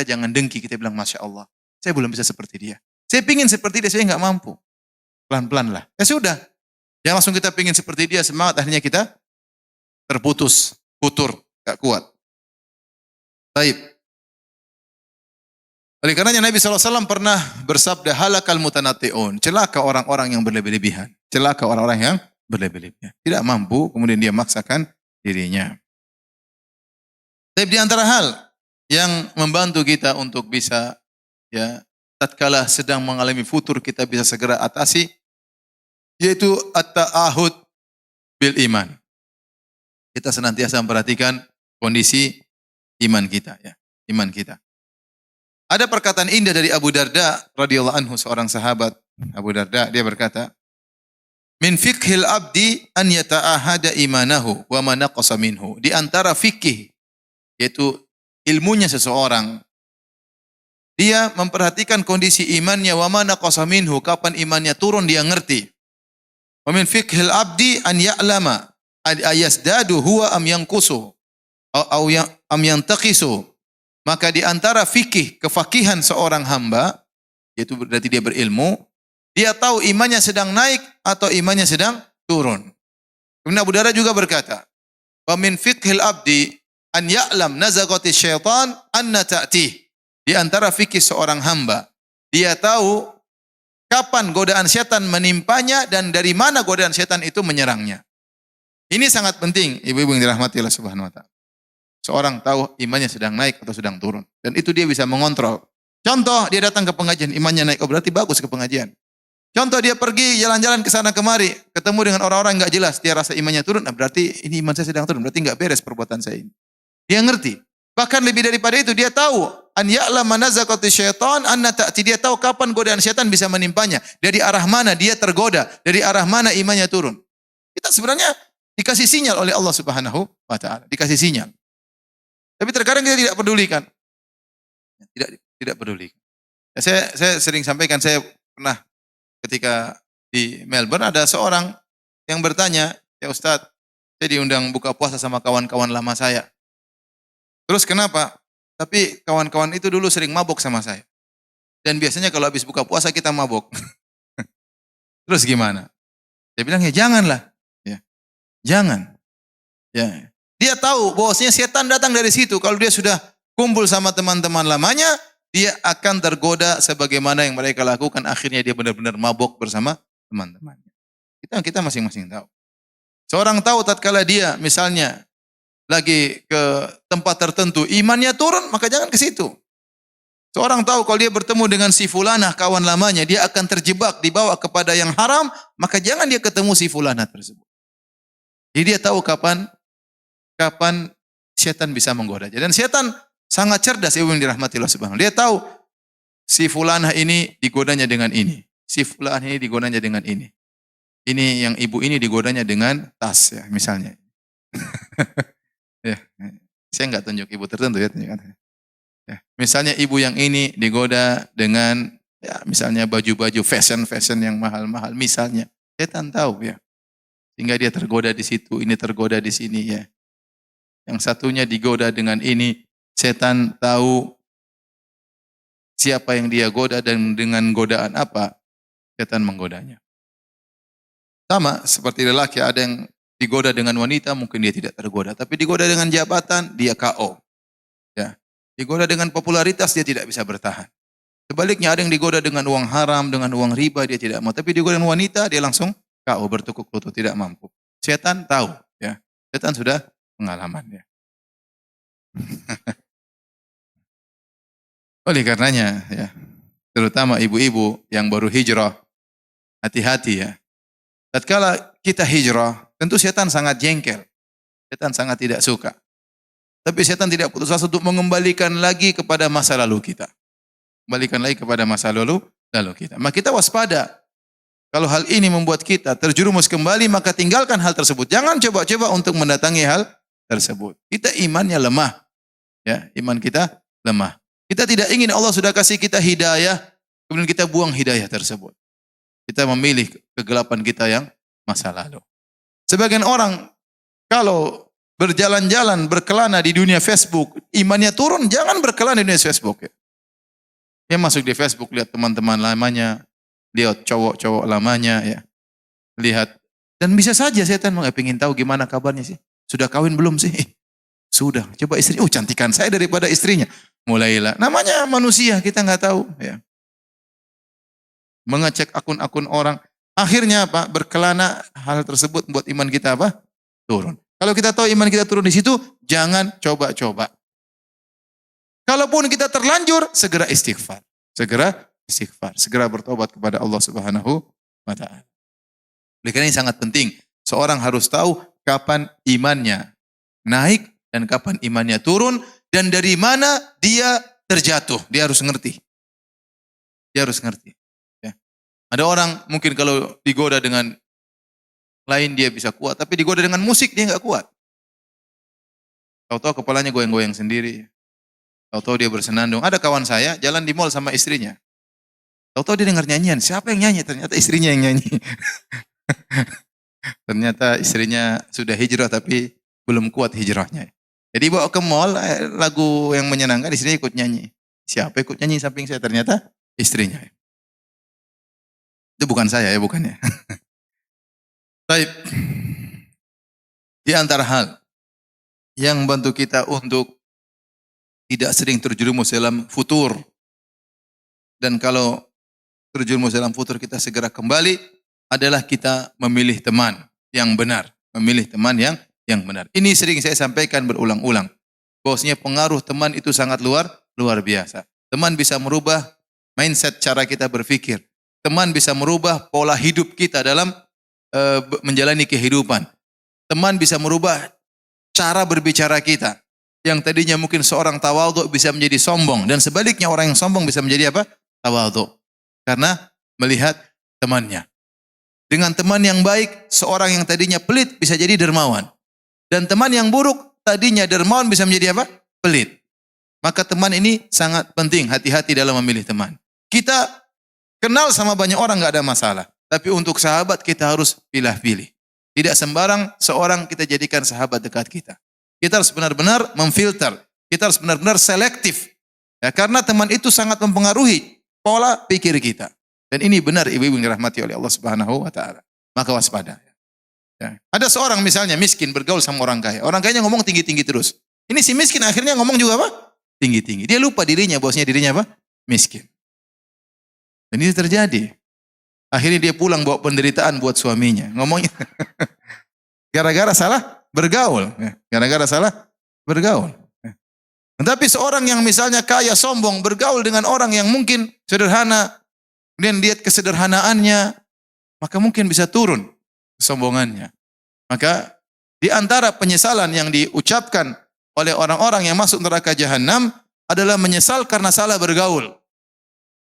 jangan dengki, kita bilang Masya Allah. Saya belum bisa seperti dia. Saya pingin seperti dia, saya nggak mampu. Pelan-pelan lah. Ya sudah. Jangan langsung kita pingin seperti dia, semangat, akhirnya kita terputus, futur, nggak kuat. Baik. Oleh karenanya Nabi SAW pernah bersabda, halakal mutanatti'un. Celaka orang-orang yang berlebih-lebihan. Celaka orang-orang yang berlebih-lebihan. Tidak mampu, kemudian dia maksakan dirinya. Tapi di antara hal yang membantu kita untuk bisa, ya, tatkala sedang mengalami futur kita bisa segera atasi, yaitu at-ta'ahud bil iman. Kita senantiasa memperhatikan kondisi iman kita, ya, iman kita. Ada perkataan indah dari Abu Darda radhiyallahu anhu, seorang sahabat. Abu Darda dia berkata, "Min fiqhil abdi an yata'ahada imanahu wa ma naqasa minhu." Di antara fikih, yaitu ilmunya seseorang, dia memperhatikan kondisi imannya, wa ma naqasa minhu, kapan imannya turun dia ngerti. Wa min fiqhil abdi an ya'lama ayasdadu huwa am yanqusu am yantaqisu. Maka di antara fikih, kefakihan seorang hamba, yaitu berarti dia berilmu, dia tahu imannya sedang naik atau imannya sedang turun. Kemudian Abu Darda juga berkata, wa min fiqhil abdi an ya'lam nazagati syaitan anna ta'tih. Di antara fikih seorang hamba, dia tahu kapan godaan setan menimpanya dan dari mana godaan setan itu menyerangnya. Ini sangat penting, ibu-ibu yang dirahmati Allah Subhanahu wa taala. Seorang tahu imannya sedang naik atau sedang turun. Dan itu dia bisa mengontrol. Contoh, dia datang ke pengajian, imannya naik, oh berarti bagus ke pengajian. Contoh, dia pergi jalan-jalan ke sana kemari, ketemu dengan orang-orang yang enggak jelas, dia rasa imannya turun, nah berarti ini iman saya sedang turun, berarti enggak beres perbuatan saya ini. Dia ngerti. Bahkan lebih daripada itu, dia tahu an ya'lama nazaqati syaitan anna ta'ti. Dia tahu kapan godaan syaitan bisa menimpanya. Dari arah mana dia tergoda, dari arah mana imannya turun. Kita sebenarnya dikasih sinyal oleh Allah Subhanahu wa taala, dikasih sinyal. Tapi terkadang kita tidak pedulikan. Tidak peduli. Saya sering sampaikan, saya pernah ketika di Melbourne ada seorang yang bertanya, "Ya Ustadz, saya diundang buka puasa sama kawan-kawan lama saya. Terus kenapa? Tapi kawan-kawan itu dulu sering mabuk sama saya. Dan biasanya kalau habis buka puasa kita mabuk." Terus gimana? Dia bilang, "Ya janganlah." Ya. Jangan. Ya. Dia tahu bahwasanya setan datang dari situ. Kalau dia sudah kumpul sama teman-teman lamanya, dia akan tergoda sebagaimana yang mereka lakukan. Akhirnya dia benar-benar mabuk bersama teman-temannya. Kita masing-masing tahu. Seorang tahu tatkala dia misalnya lagi ke tempat tertentu, imannya turun, maka jangan ke situ. Seorang tahu kalau dia bertemu dengan si fulanah kawan lamanya, dia akan terjebak dibawa kepada yang haram, maka jangan dia ketemu si fulanah tersebut. Jadi dia tahu kapan setan bisa menggoda. Dan setan sangat cerdas, ibu yang dirahmati Allah Subhanahu. Dia tahu si fulanah ini digodanya dengan ini, si fulanah ini digodanya dengan ini. Ini yang ibu ini digodanya dengan tas ya, misalnya. Ya, saya enggak tunjuk ibu tertentu ya, ya. Misalnya ibu yang ini digoda dengan ya misalnya baju-baju fashion yang mahal-mahal misalnya. Setan tahu ya. Sehingga dia tergoda di situ, ini tergoda di sini ya. Yang satunya digoda dengan ini, setan tahu siapa yang dia goda dan dengan godaan apa setan menggodanya. Sama seperti lelaki, ada yang digoda dengan wanita, mungkin dia tidak tergoda. Tapi digoda dengan jabatan, dia KO. Ya. Digoda dengan popularitas, dia tidak bisa bertahan. Sebaliknya ada yang digoda dengan uang haram, dengan uang riba, dia tidak mau. Tapi digoda dengan wanita, dia langsung KO, bertukuk lutut, tidak mampu. Setan tahu. Ya. Setan sudah pengalaman. Ya. Oleh karenanya, ya, terutama ibu-ibu yang baru hijrah, hati-hati ya. Tatkala kita hijrah, tentu setan sangat jengkel. Setan sangat tidak suka. Tapi setan tidak putus asa untuk mengembalikan lagi kepada masa lalu kita. Kembalikan lagi kepada masa lalu kita. Maka kita waspada. Kalau hal ini membuat kita terjerumus kembali, maka tinggalkan hal tersebut. Jangan coba-coba untuk mendatangi hal tersebut. Kita imannya lemah. Ya, iman kita lemah. Kita tidak ingin Allah sudah kasih kita hidayah, kemudian kita buang hidayah tersebut. Kita memilih kegelapan kita yang masa lalu. Sebagian orang kalau berjalan-jalan, berkelana di dunia Facebook, imannya turun, jangan berkelana di dunia Facebook. Ya masuk di Facebook, lihat teman-teman lamanya, lihat cowok-cowok lamanya, ya. Lihat. Dan bisa saja setan ingin tahu gimana kabarnya sih. Sudah kawin belum sih? Sudah. Coba istri, cantikan saya daripada istrinya. Mulailah. Namanya manusia, kita nggak tahu. Ya. Mengecek akun-akun orang. Akhirnya apa? Berkelana, hal tersebut membuat iman kita apa? Turun. Kalau kita tahu iman kita turun di situ, jangan coba-coba. Kalaupun kita terlanjur, segera istighfar. Segera bertobat kepada Allah Subhanahu wa taala. Oleh karena ini sangat penting. Seorang harus tahu kapan imannya naik dan kapan imannya turun dan dari mana dia terjatuh. Dia harus ngerti. Ya. Ada orang mungkin kalau digoda dengan lain dia bisa kuat, tapi digoda dengan musik dia nggak kuat. Tahu-tahu kepalanya goyang-goyang sendiri. Tahu-tahu dia bersenandung. Ada kawan saya jalan di mall sama istrinya. Tahu-tahu dia dengar nyanyian. Siapa yang nyanyi? Ternyata istrinya yang nyanyi. Ternyata istrinya sudah hijrah tapi belum kuat hijrahnya. Jadi bawa ke mall lagu yang menyenangkan, istrinya ikut nyanyi. Siapa ikut nyanyi samping saya? Ternyata istrinya. Itu bukan saya ya, bukannya. Baik. Di antara hal yang membantu kita untuk tidak sering terjerumus dalam futur. Dan kalau terjerumus dalam futur kita segera kembali adalah kita memilih teman yang benar. Memilih teman yang benar. Ini sering saya sampaikan berulang-ulang. Bahwasanya pengaruh teman itu sangat luar biasa. Teman bisa merubah mindset cara kita berpikir. Teman bisa merubah pola hidup kita dalam menjalani kehidupan. Teman bisa merubah cara berbicara kita. Yang tadinya mungkin seorang tawadhu bisa menjadi sombong. Dan sebaliknya orang yang sombong bisa menjadi apa? Tawadhu. Karena melihat temannya. Dengan teman yang baik, seorang yang tadinya pelit bisa jadi dermawan. Dan teman yang buruk, tadinya dermawan bisa menjadi apa? Pelit. Maka teman ini sangat penting, hati-hati dalam memilih teman. Kita kenal sama banyak orang nggak ada masalah. Tapi untuk sahabat kita harus pilih-pilih. Tidak sembarang seorang kita jadikan sahabat dekat kita. Kita harus benar-benar memfilter. Kita harus benar-benar selektif. Ya, karena teman itu sangat mempengaruhi pola pikir kita. Dan ini benar ibu-ibu yang dirahmati oleh Allah Subhanahu wa taala. Maka waspada. Ya. Ada seorang misalnya miskin bergaul sama orang kaya. Orang kayanya ngomong tinggi-tinggi terus. Ini si miskin akhirnya ngomong juga apa? Tinggi-tinggi. Dia lupa dirinya, bahwasanya dirinya apa? Miskin. Dan ini terjadi. Akhirnya dia pulang bawa penderitaan buat suaminya. Ngomongnya gara-gara salah bergaul. Gara-gara salah bergaul. Tetapi seorang yang misalnya kaya, sombong, bergaul dengan orang yang mungkin sederhana, kemudian lihat kesederhanaannya, maka mungkin bisa turun kesombongannya. Maka di antara penyesalan yang diucapkan oleh orang-orang yang masuk neraka jahanam adalah menyesal karena salah bergaul.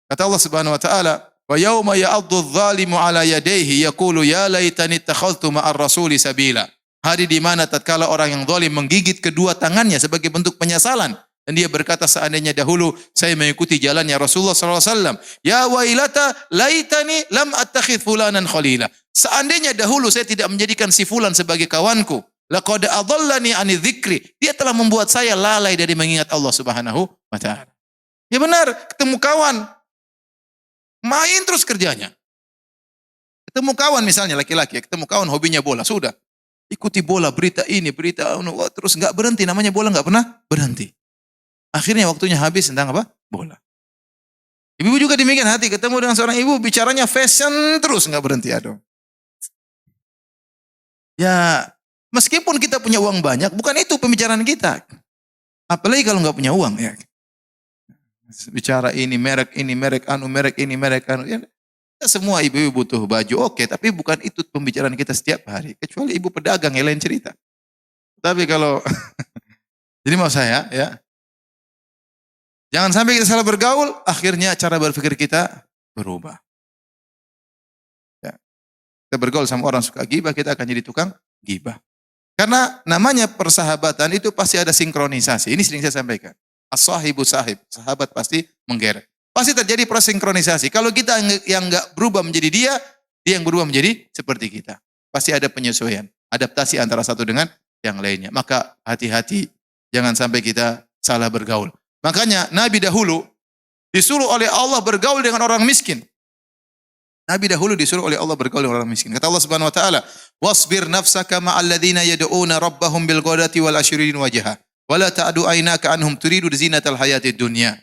Kata Allah Subhanahu wa taala, "Wa yauma ya'addu adh-dhalimu 'ala yadayhi yaqulu ya laitani ittakhadhtu ma'ar rasuli sabila." Hari di mana tatkala orang yang zalim menggigit kedua tangannya sebagai bentuk penyesalan dan dia berkata, seandainya dahulu saya mengikuti jalannya Rasulullah sallallahu alaihi wasallam, ya wailata laitani lam attakhidh fulanan khalila. Seandainya dahulu saya tidak menjadikan si fulan sebagai kawanku. Laqad adallani 'ani dzikri. Dia telah membuat saya lalai dari mengingat Allah Subhanahu wa taala. Ya benar, ketemu kawan main terus kerjanya. Ketemu kawan misalnya laki-laki, ketemu kawan hobinya bola, sudah. Ikuti bola, berita ini, berita terus enggak berhenti, namanya bola enggak pernah berhenti. Akhirnya waktunya habis tentang apa? Bola. Ibu juga demikian, hati ketemu dengan seorang ibu bicaranya fashion terus enggak berhenti, aduh. Ya, meskipun kita punya uang banyak, bukan itu pembicaraan kita. Apalagi kalau enggak punya uang ya. Bicara ini, merek anu. Ya, semua ibu-ibu butuh baju, oke, tapi bukan itu pembicaraan kita setiap hari. Kecuali ibu pedagang, yang lain cerita. Tapi kalau, jadi mau saya, ya, jangan sampai kita salah bergaul, akhirnya cara berpikir kita berubah. Ya. Kita bergaul sama orang suka gibah, kita akan jadi tukang gibah. Karena namanya persahabatan itu pasti ada sinkronisasi. Ini sering saya sampaikan. As-sahibu sahib, sahabat pasti menggeret. Pasti terjadi proses sinkronisasi. Kalau kita yang enggak berubah menjadi dia yang berubah menjadi seperti kita. Pasti ada penyesuaian, adaptasi antara satu dengan yang lainnya. Maka hati-hati, jangan sampai kita salah bergaul. Makanya Nabi dahulu disuruh oleh Allah bergaul dengan orang miskin. Nabi dahulu disuruh oleh Allah bergaul dengan orang miskin. Kata Allah Subhanahu wa taala, "Wasbir nafsaka ma'al ladzina yad'una rabbahum bil ghadati wal ashirin wajha." Wala ta'du aynaka anhum turidu zinatal hayatid dunya.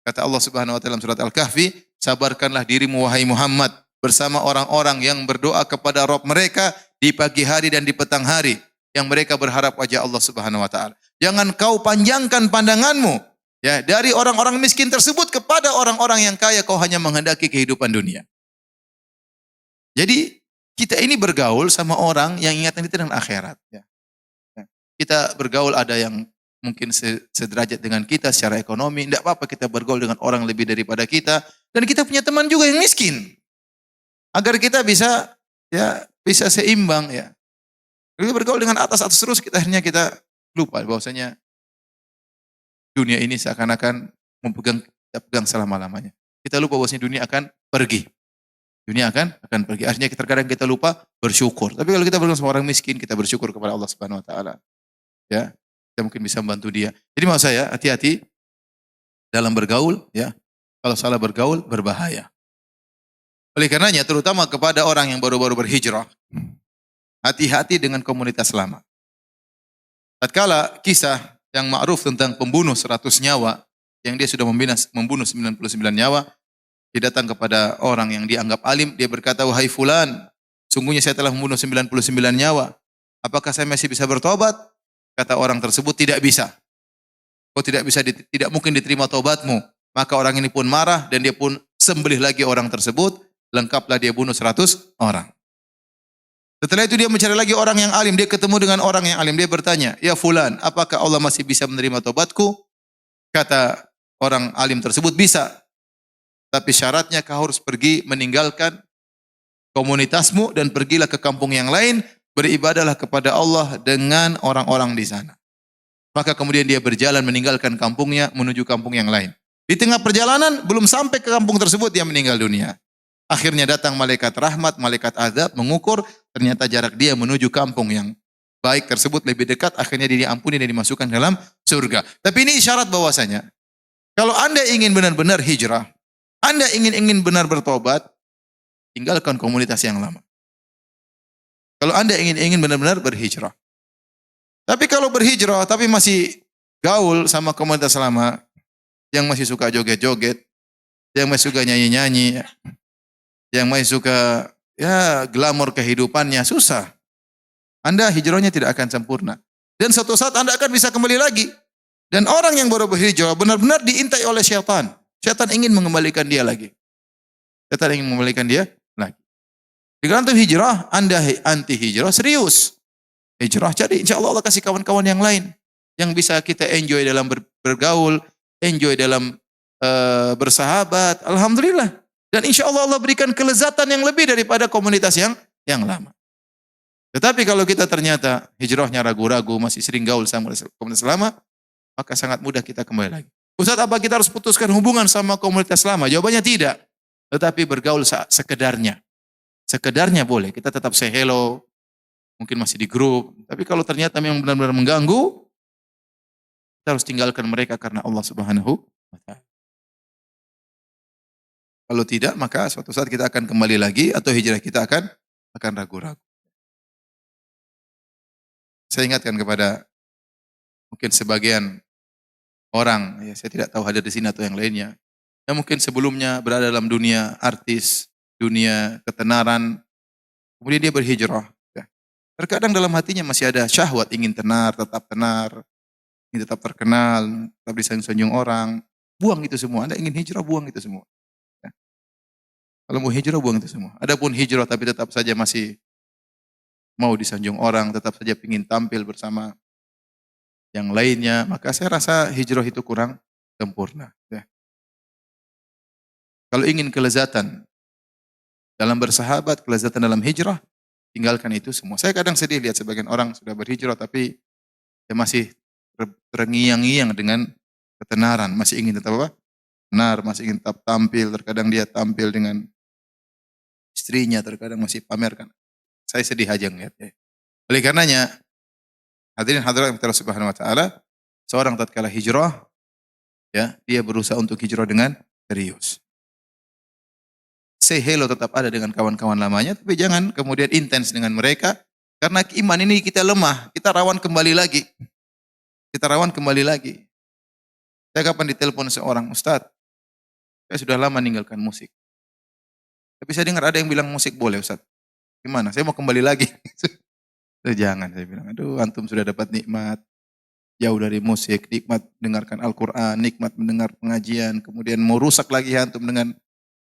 Kata Allah Subhanahu wa taala dalam surat Al-Kahfi, sabarkanlah dirimu wahai Muhammad bersama orang-orang yang berdoa kepada Rabb mereka di pagi hari dan di petang hari, yang mereka berharap wajah Allah Subhanahu wa taala. Jangan kau panjangkan pandanganmu ya dari orang-orang miskin tersebut kepada orang-orang yang kaya, kau hanya menghendaki kehidupan dunia. Jadi kita ini bergaul sama orang yang ingatan kita dengan akhirat ya. Kita bergaul ada yang mungkin sederajat dengan kita secara ekonomi. Tidak apa-apa kita bergaul dengan orang lebih daripada kita. Dan kita punya teman juga yang miskin. Agar kita bisa seimbang ya. Kita bergaul dengan atas terus, akhirnya kita lupa bahwasanya dunia ini seakan-akan kita pegang selama-lamanya. Kita lupa bahwasanya dunia akan pergi. Dunia akan pergi. Akhirnya terkadang kita lupa bersyukur. Tapi kalau kita bergaul sama orang miskin, kita bersyukur kepada Allah Subhanahu wa taala. Ya, kita mungkin bisa membantu dia. Jadi maksud saya hati-hati dalam bergaul ya. Kalau salah bergaul berbahaya. Oleh karenanya terutama kepada orang yang baru-baru berhijrah, hati-hati dengan komunitas lama. Tatkala kisah yang ma'ruf tentang pembunuh 100 nyawa yang dia sudah membunuh 99 nyawa, dia datang kepada orang yang dianggap alim, dia berkata, "Wahai fulan, sungguhnya saya telah membunuh 99 nyawa. Apakah saya masih bisa bertobat?" Kata orang tersebut, "Tidak bisa. Kau tidak mungkin diterima taubatmu." Maka orang ini pun marah dan dia pun sembelih lagi orang tersebut, lengkaplah dia bunuh 100 orang. Setelah itu dia mencari lagi orang yang alim. Dia ketemu dengan orang yang alim. Dia bertanya, "Ya fulan, apakah Allah masih bisa menerima tobatku?" Kata orang alim tersebut, "Bisa. Tapi syaratnya kau harus pergi meninggalkan komunitasmu dan pergilah ke kampung yang lain. Beribadahlah kepada Allah dengan orang-orang di sana." Maka kemudian dia berjalan meninggalkan kampungnya menuju kampung yang lain. Di tengah perjalanan, belum sampai ke kampung tersebut, dia meninggal dunia. Akhirnya datang malaikat rahmat, malaikat azab, mengukur, ternyata jarak dia menuju kampung yang baik tersebut lebih dekat, akhirnya dia diampuni dan dimasukkan dalam surga. Tapi ini isyarat bahwasanya, kalau Anda ingin benar-benar hijrah, Anda ingin benar bertobat, tinggalkan komunitas yang lama. Kalau Anda ingin benar-benar berhijrah. Tapi kalau berhijrah, tapi masih gaul sama komunitas lama, yang masih suka joget-joget, yang masih suka nyanyi-nyanyi, yang masih suka glamor kehidupannya, susah. Anda hijrahnya tidak akan sempurna. Dan suatu saat Anda akan bisa kembali lagi. Dan orang yang baru berhijrah benar-benar diintai oleh syaitan. Syaitan ingin mengembalikan dia lagi. Syaitan ingin mengembalikan dia lagi. Jika antum hijrah, Anda anti hijrah, serius. Hijrah, jadi insya Allah kasih kawan-kawan yang lain. Yang bisa kita enjoy dalam bergaul, enjoy dalam bersahabat. Alhamdulillah. Dan insya Allah Allah berikan kelezatan yang lebih daripada komunitas yang lama. Tetapi kalau kita ternyata hijrahnya ragu-ragu, masih sering gaul sama komunitas lama, maka sangat mudah kita kembali lagi. Ustaz, apa kita harus putuskan hubungan sama komunitas lama? Jawabannya tidak. Tetapi bergaul sekedarnya. Sekedarnya boleh. Kita tetap say hello. Mungkin masih di grup. Tapi kalau ternyata memang benar-benar mengganggu, kita harus tinggalkan mereka karena Allah Subhanahu wa Ta'ala. Kalau tidak, maka suatu saat kita akan kembali lagi atau hijrah kita akan ragu-ragu. Saya ingatkan kepada mungkin sebagian orang, ya saya tidak tahu hadir di sini atau yang lainnya, yang mungkin sebelumnya berada dalam dunia artis, dunia ketenaran, kemudian dia berhijrah. Ya. Terkadang dalam hatinya masih ada syahwat, ingin tenar, ingin tetap terkenal, tetap disanjung-sanjung orang. Buang itu semua. Anda ingin hijrah, buang itu semua. Ya. Kalau mau hijrah, buang itu semua. Adapun hijrah tapi tetap saja masih mau disanjung orang, tetap saja ingin tampil bersama yang lainnya, maka saya rasa hijrah itu kurang sempurna. Ya. Kalau ingin kelezatan dalam bersahabat, kelezatan dalam hijrah, tinggalkan itu semua. Saya kadang sedih lihat sebagian orang sudah berhijrah tapi dia masih terngiang-ngiang dengan ketenaran, masih ingin tetap apa? Benar, masih ingin tetap tampil, terkadang dia tampil dengan istrinya, terkadang masih pamerkan. Saya sedih aja ngeliat. Ya. Oleh karenanya, hadirin hadirat Allah Subhanahu wa Ta'ala, seorang tatkala hijrah, ya, dia berusaha untuk hijrah dengan serius. Say hello tetap ada dengan kawan-kawan lamanya, tapi jangan kemudian intens dengan mereka, karena iman ini kita lemah, kita rawan kembali lagi. Kita rawan kembali lagi. Saya kapan ditelepon seorang Ustaz, saya sudah lama meninggalkan musik. Tapi saya dengar ada yang bilang musik boleh Ustaz. Gimana? Saya mau kembali lagi. Jangan, saya bilang. Aduh, antum sudah dapat nikmat. Jauh dari musik, nikmat mendengarkan Al-Quran, nikmat mendengar pengajian. Kemudian mau rusak lagi antum dengan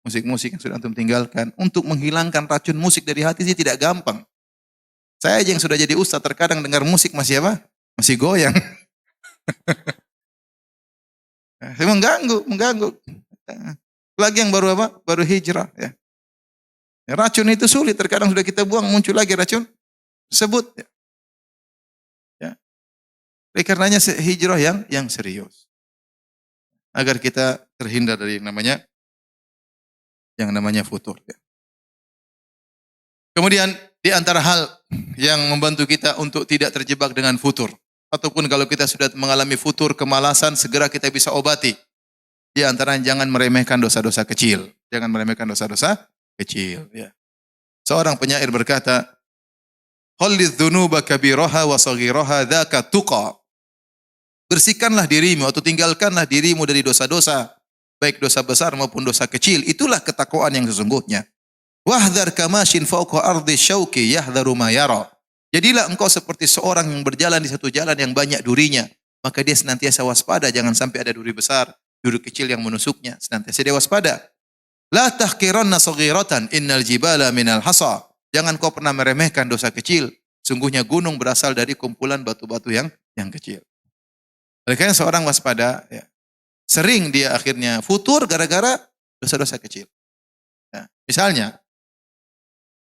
musik-musik yang sudah antum tinggalkan. Untuk menghilangkan racun musik dari hati sih tidak gampang. Saya aja yang sudah jadi ustaz terkadang dengar musik masih apa? Masih goyang. Saya mengganggu. Lagi yang baru apa? Baru hijrah. Ya. Racun itu sulit, terkadang sudah kita buang, muncul lagi racun tersebut. Ya. Oleh karenanya hijrah yang serius. Agar kita terhindar dari yang namanya futur. Ya. Kemudian di antara hal yang membantu kita untuk tidak terjebak dengan futur. Ataupun kalau kita sudah mengalami futur, kemalasan, segera kita bisa obati. Di antara jangan meremehkan dosa-dosa kecil. Jangan meremehkan dosa-dosa kecil. Ya. Seorang penyair berkata, "Khallidz dzunuba kabiraha wa saghiraha dzaka tuqa." Bersihkanlah dirimu atau tinggalkanlah dirimu dari dosa-dosa, baik dosa besar maupun dosa kecil. Itulah ketakwaan yang sesungguhnya. Wahdhar kamashin fawqa ardi syauqi yahdharu ma yara. Jadilah engkau seperti seorang yang berjalan di satu jalan yang banyak durinya, maka dia senantiasa waspada jangan sampai ada duri besar, duri kecil yang menusuknya, senantiasa dia waspada. La tahqiranna saghiratan innal jibala minal hasa. Jangan kau pernah meremehkan dosa kecil. Sungguhnya gunung berasal dari kumpulan batu-batu yang kecil. Oleh karena seorang waspada, ya, sering dia akhirnya futur gara-gara dosa-dosa kecil. Ya, misalnya,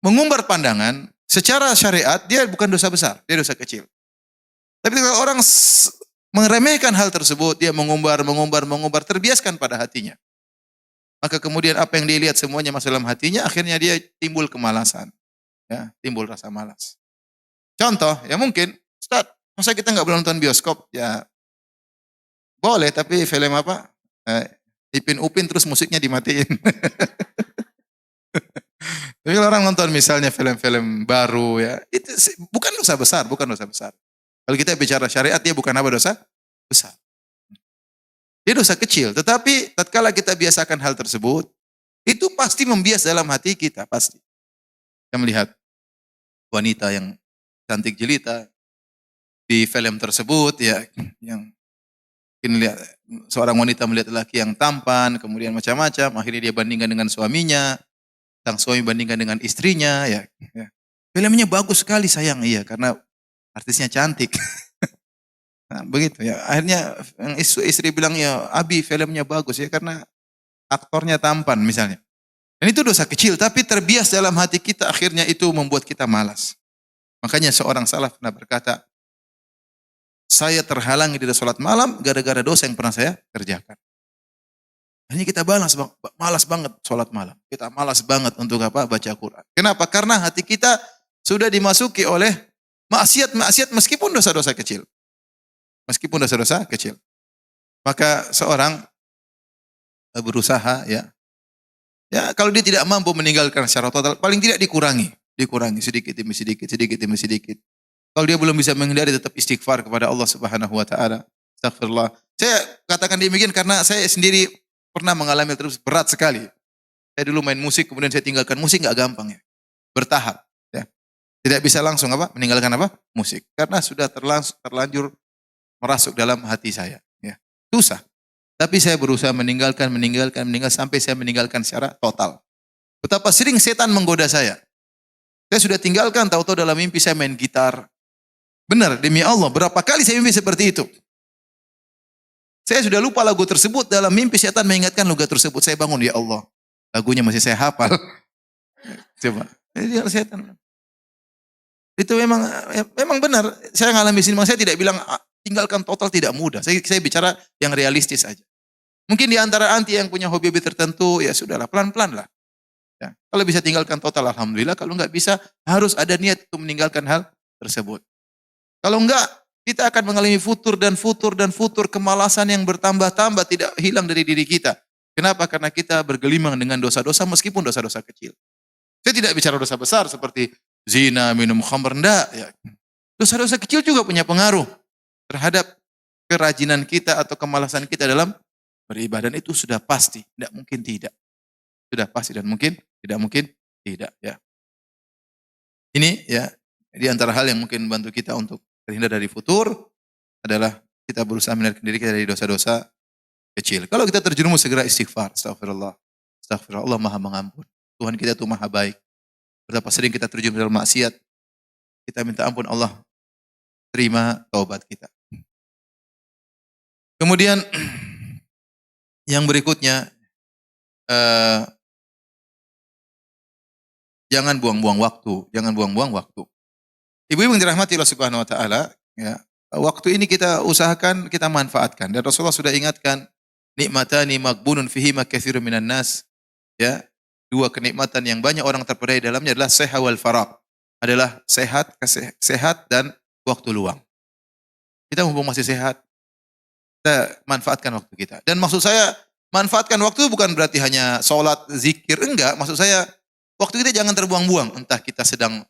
mengumbar pandangan secara syariat dia bukan dosa besar, dia dosa kecil. Tapi kalau orang meremehkan hal tersebut, dia mengumbar, terbiaskan pada hatinya. Maka kemudian apa yang dia lihat semuanya masuk dalam hatinya, akhirnya dia timbul kemalasan. Ya, timbul rasa malas. Contoh, ya mungkin, Ustaz, masa kita nggak boleh nonton bioskop? Ya, boleh, tapi film apa? Ipin Upin terus musiknya dimatiin. Tapi kalau orang nonton misalnya film-film baru, ya, itu bukan dosa besar, bukan dosa besar. Kalau kita bicara syariat, dia bukan apa dosa besar. Dia dosa kecil, tetapi tatkala kita biasakan hal tersebut, itu pasti membias dalam hati kita, pasti. Kita melihat wanita yang cantik jelita di film tersebut, ya, yang mungkin lihat seorang wanita melihat lelaki yang tampan, kemudian macam-macam, akhirnya dia bandingkan dengan suaminya, sang suami bandingkan dengan istrinya, ya. Filmnya bagus sekali sayang, iya, karena artisnya cantik. Nah, begitu ya. Akhirnya yang istri bilang, ya Abi filmnya bagus ya karena aktornya tampan misalnya. Dan itu dosa kecil, tapi terbias dalam hati kita, akhirnya itu membuat kita malas. Makanya seorang salaf pernah berkata, saya terhalangi dari sholat malam gara-gara dosa yang pernah saya kerjakan. Hanya kita malas banget sholat malam. Kita malas banget untuk apa? Baca Quran. Kenapa? Karena hati kita sudah dimasuki oleh maksiat meskipun dosa-dosa kecil. Meskipun dosa-dosa kecil. Maka seorang berusaha, ya kalau dia tidak mampu meninggalkan secara total, paling tidak dikurangi sedikit demi sedikit. Kalau dia belum bisa menghindari, tetap istighfar kepada Allah Subhanahu wa taala. Astagfirullah. Saya katakan demikian karena saya sendiri pernah mengalami terus berat sekali. Saya dulu main musik, kemudian saya tinggalkan musik, enggak gampang ya. Bertahap, ya. Tidak bisa langsung meninggalkan musik karena sudah terlanjur merasuk dalam hati saya, ya. Susah. Tapi saya berusaha meninggalkan sampai saya meninggalkan secara total. Betapa sering setan menggoda saya. Saya sudah tinggalkan, tahu-tahu dalam mimpi saya main gitar. Benar, demi Allah, berapa kali saya mimpi seperti itu. Saya sudah lupa lagu tersebut, dalam mimpi setan mengingatkan lagu tersebut. Saya bangun, ya Allah, lagunya masih saya hafal. Coba, ini setan. Itu memang benar. Saya ngalami sini, saya tidak bilang tinggalkan total tidak mudah. Saya bicara yang realistis aja. Mungkin di antara anti yang punya hobi tertentu, ya sudahlah, pelan-pelan lah. Ya. Kalau bisa tinggalkan total, alhamdulillah. Kalau enggak bisa, harus ada niat untuk meninggalkan hal tersebut. Kalau enggak, kita akan mengalami futur, kemalasan yang bertambah-tambah, tidak hilang dari diri kita. Kenapa? Karena kita bergelimang dengan dosa-dosa, meskipun dosa-dosa kecil. Saya tidak bicara dosa besar seperti zina, minum khamr, enggak. Ya. Dosa-dosa kecil juga punya pengaruh terhadap kerajinan kita atau kemalasan kita dalam beribadah. Itu sudah pasti, tidak mungkin tidak. Sudah pasti dan tidak mungkin tidak, ya. Ini ya di antara hal yang mungkin membantu kita untuk terhindar dari futur adalah kita berusaha menarik diri kita dari dosa-dosa kecil. Kalau kita terjerumus, segera istighfar. Astagfirullah. Astagfirullah, Allah Maha Mengampun. Tuhan kita itu Maha Baik. Betapa sering kita terjerumus dalam maksiat, kita minta ampun, Allah terima taubat kita. Kemudian yang berikutnya, jangan buang-buang waktu. Ibu-ibu yang dirahmati Allah Subhanahu wa taala, ya, waktu ini kita usahakan kita manfaatkan. Dan Rasulullah sudah ingatkan, nikmatani maghbunun fihima katsirun minan nas. Ya, dua kenikmatan yang banyak orang terpedaya dalamnya adalah sehat wal faragh. Adalah sehat dan waktu luang. Kita mumpung masih sehat, kita manfaatkan waktu kita. Dan maksud saya, manfaatkan waktu bukan berarti hanya sholat, zikir, enggak. Maksud saya, waktu kita jangan terbuang-buang. Entah kita sedang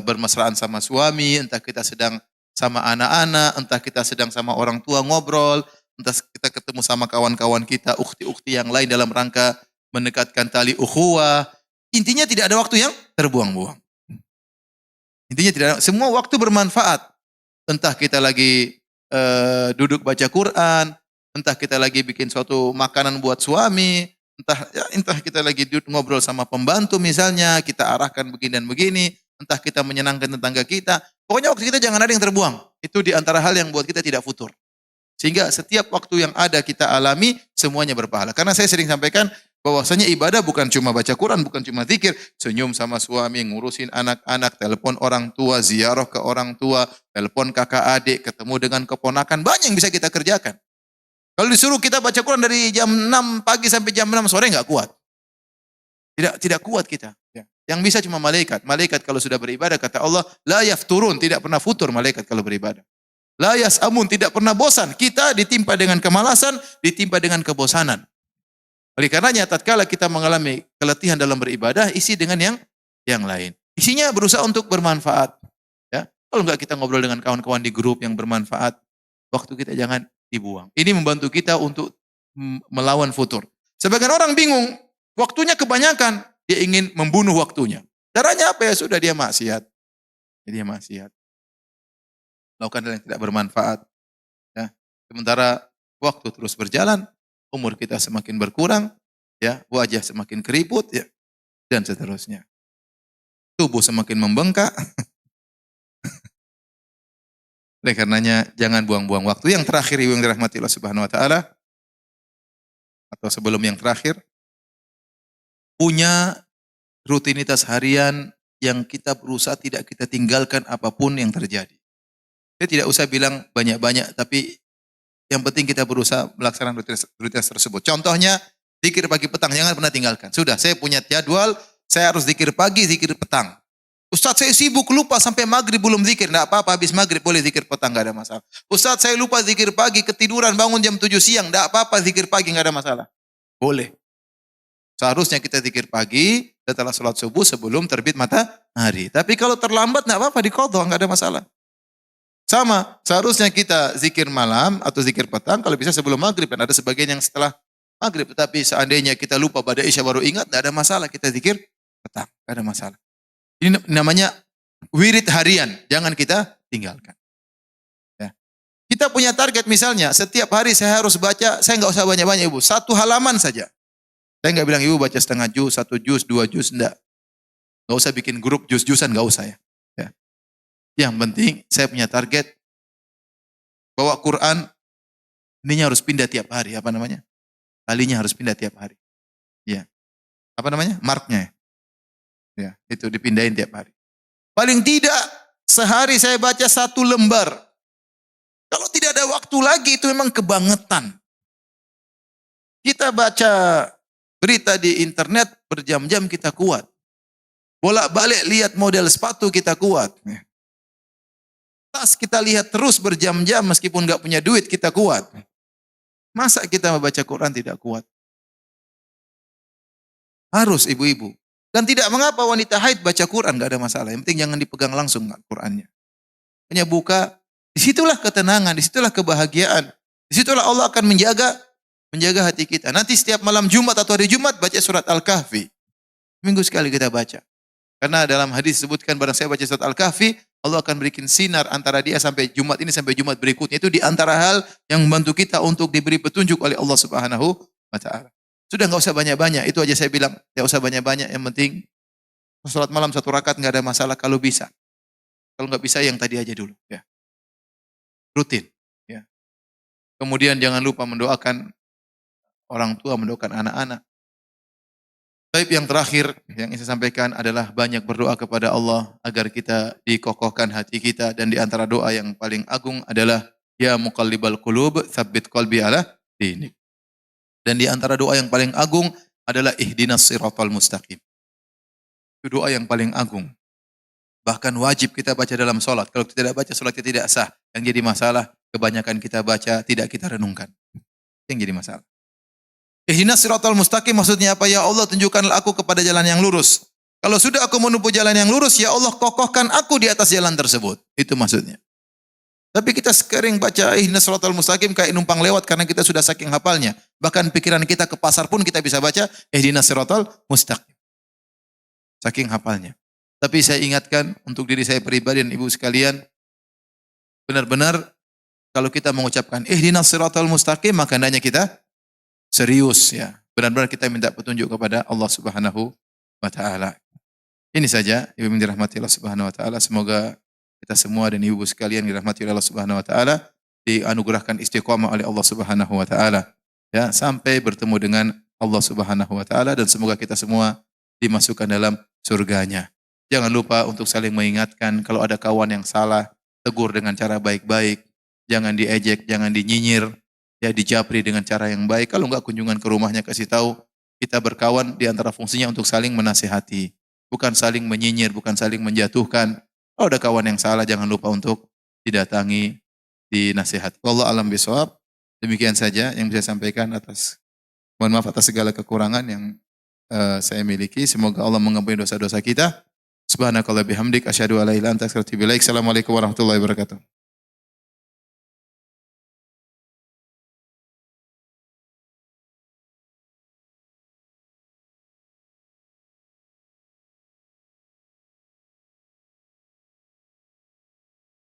bermesraan sama suami, entah kita sedang sama anak-anak, entah kita sedang sama orang tua ngobrol, entah kita ketemu sama kawan-kawan kita, ukhti-ukhti yang lain dalam rangka mendekatkan tali ukhuwah. Intinya tidak ada waktu yang terbuang-buang. Intinya tidak ada, semua waktu bermanfaat. Entah kita lagi duduk baca Quran, entah kita lagi bikin suatu makanan buat suami, Entah kita lagi duduk ngobrol sama pembantu misalnya, kita arahkan begini dan begini, entah kita menyenangkan tetangga kita. Pokoknya waktu kita jangan ada yang terbuang. Itu di antara hal yang buat kita tidak futur. Sehingga setiap waktu yang ada kita alami, semuanya berpahala. Karena saya sering sampaikan, bahwasanya ibadah bukan cuma baca Quran, bukan cuma zikir, senyum sama suami, ngurusin anak-anak, telepon orang tua, ziarah ke orang tua, telepon kakak adik, ketemu dengan keponakan, banyak yang bisa kita kerjakan. Kalau disuruh kita baca Quran dari jam 6 pagi sampai jam 6 sore enggak kuat. Tidak kuat kita. Ya. Yang bisa cuma malaikat. Malaikat kalau sudah beribadah kata Allah, la yafturun, tidak pernah futur malaikat kalau beribadah. La yas'amun, tidak pernah bosan. Kita ditimpa dengan kemalasan, ditimpa dengan kebosanan. Oleh karenanya tatkala kita mengalami keletihan dalam beribadah, isi dengan yang lain. Isinya berusaha untuk bermanfaat. Ya. Kalau enggak kita ngobrol dengan kawan-kawan di grup yang bermanfaat, waktu kita jangan dibuang. Ini membantu kita untuk melawan futur. Sebagian orang bingung, waktunya kebanyakan, dia ingin membunuh waktunya. Caranya apa ya? Sudah dia maksiat. Jadi dia maksiat. Lakukan hal yang tidak bermanfaat. Ya. Sementara waktu terus berjalan, umur kita semakin berkurang, ya, wajah semakin keriput, ya, dan seterusnya. Tubuh semakin membengkak. Oleh karenanya jangan buang-buang waktu. Yang terakhir yang dirahmati Allah Subhanahu wa taala, atau sebelum yang terakhir, punya rutinitas harian yang kita berusaha tidak kita tinggalkan apapun yang terjadi. Saya tidak usah bilang banyak-banyak, tapi yang penting kita berusaha melaksanakan rutinitas tersebut. Contohnya, zikir pagi petang, jangan pernah tinggalkan. Sudah, saya punya jadwal, saya harus zikir pagi, zikir petang. Ustaz, saya sibuk, lupa sampai maghrib belum zikir. Tidak apa-apa, habis maghrib boleh zikir petang, tidak ada masalah. Ustaz, saya lupa zikir pagi, ketiduran, bangun jam 7 siang. Tidak apa-apa, zikir pagi, tidak ada masalah. Boleh. Seharusnya kita zikir pagi, setelah sholat subuh, sebelum terbit matahari. Tapi kalau terlambat, tidak apa-apa, diqadha, tidak ada masalah. Sama, seharusnya kita zikir malam atau zikir petang, kalau bisa sebelum maghrib. Dan ada sebagian yang setelah maghrib. Tetapi seandainya kita lupa pada isya baru ingat, tidak ada masalah. Kita zikir petang, tidak ada masalah. Ini namanya wirid harian, jangan kita tinggalkan. Ya. Kita punya target misalnya, setiap hari saya harus baca, saya nggak usah banyak-banyak ibu, 1 halaman saja. Saya nggak bilang ibu baca setengah juz, 1 juz, 2 juz, enggak. Nggak usah bikin grup juz-juzan, nggak usah ya. Ya. Yang penting saya punya target, bawa Quran, ininya harus pindah tiap hari, apa namanya? Talinya harus pindah tiap hari. Ya. Apa namanya? Marknya. Ya, itu dipindahin tiap hari. Paling tidak sehari saya baca 1 lembar. Kalau tidak ada waktu lagi itu memang kebangetan. Kita baca berita di internet berjam-jam kita kuat. Bolak-balik lihat model sepatu kita kuat. Tas kita lihat terus berjam-jam meskipun nggak punya duit kita kuat. Masa kita membaca Quran tidak kuat? Harus ibu-ibu. Dan tidak mengapa wanita haid baca Quran, nggak ada masalah. Yang penting jangan dipegang langsung Qurannya. Hanya buka, disitulah ketenangan, disitulah kebahagiaan. Disitulah Allah akan menjaga hati kita. Nanti setiap malam Jumat atau hari Jumat baca surat Al-Kahfi. Minggu sekali kita baca. Karena dalam hadis disebutkan barang saya baca surat Al-Kahfi, Allah akan berikan sinar antara dia sampai Jumat ini sampai Jumat berikutnya. Itu di antara hal yang membantu kita untuk diberi petunjuk oleh Allah Subhanahu wa taala. Sudah enggak usah banyak-banyak, itu aja saya bilang. Enggak usah banyak-banyak, yang penting salat malam 1 rakaat enggak ada masalah kalau bisa. Kalau enggak bisa yang tadi aja dulu, ya. Rutin, ya. Kemudian jangan lupa mendoakan orang tua, mendoakan anak-anak. Baik, yang terakhir yang saya sampaikan adalah banyak berdoa kepada Allah agar kita dikokohkan hati kita, dan di antara doa yang paling agung adalah ya muqallibal qulub tsabbit qalbi ala dinik. Dan di antara doa yang paling agung adalah ihdinas siratal mustaqim. Itu doa yang paling agung. Bahkan wajib kita baca dalam salat. Kalau kita tidak baca, salat kita tidak sah. Yang jadi masalah, kebanyakan kita baca, tidak kita renungkan. Yang jadi masalah. Ihdinas siratal mustaqim maksudnya apa? Ya Allah, tunjukkanlah aku kepada jalan yang lurus. Kalau sudah aku menempuh jalan yang lurus, ya Allah kokohkan aku di atas jalan tersebut. Itu maksudnya. Tapi kita sering baca ihdinas siratal mustaqim kayak numpang lewat karena kita sudah saking hafalnya. Bahkan pikiran kita ke pasar pun kita bisa baca ihdinas siratal mustaqim. Saking hafalnya. Tapi saya ingatkan untuk diri saya pribadi dan ibu sekalian, benar-benar kalau kita mengucapkan ihdinas siratal mustaqim, maka hendaknya kita serius ya. benar-benar kita minta petunjuk kepada Allah Subhanahu wa taala. Ini saja Ibu yang dirahmati Allah Subhanahu wa taala. Semoga kita semua dan ibu sekalian dirahmati oleh Allah Subhanahu wa taala, dianugerahkan istiqomah oleh Allah Subhanahu wa taala. Ya, sampai bertemu dengan Allah Subhanahu wa taala dan semoga kita semua dimasukkan dalam surganya. Jangan lupa untuk saling mengingatkan kalau ada kawan yang salah, tegur dengan cara baik-baik. Jangan diejek, jangan dinyinyir, ya dijapri dengan cara yang baik. Kalau enggak kunjungan ke rumahnya kasih tahu, kita berkawan di antara fungsinya untuk saling menasihati, bukan saling menyinyir, bukan saling menjatuhkan. Kalau ada kawan yang salah jangan lupa untuk didatangi, dinasihati. Wallahu alam bisawab. Demikian saja yang bisa saya sampaikan mohon maaf atas segala kekurangan yang saya miliki. Semoga Allah mengampuni dosa-dosa kita. Subhanakallah bihamdik asyhadu an la ilaha illa anta astaghfiruka wa atubu ilaik. Assalamualaikum warahmatullahi wabarakatuh.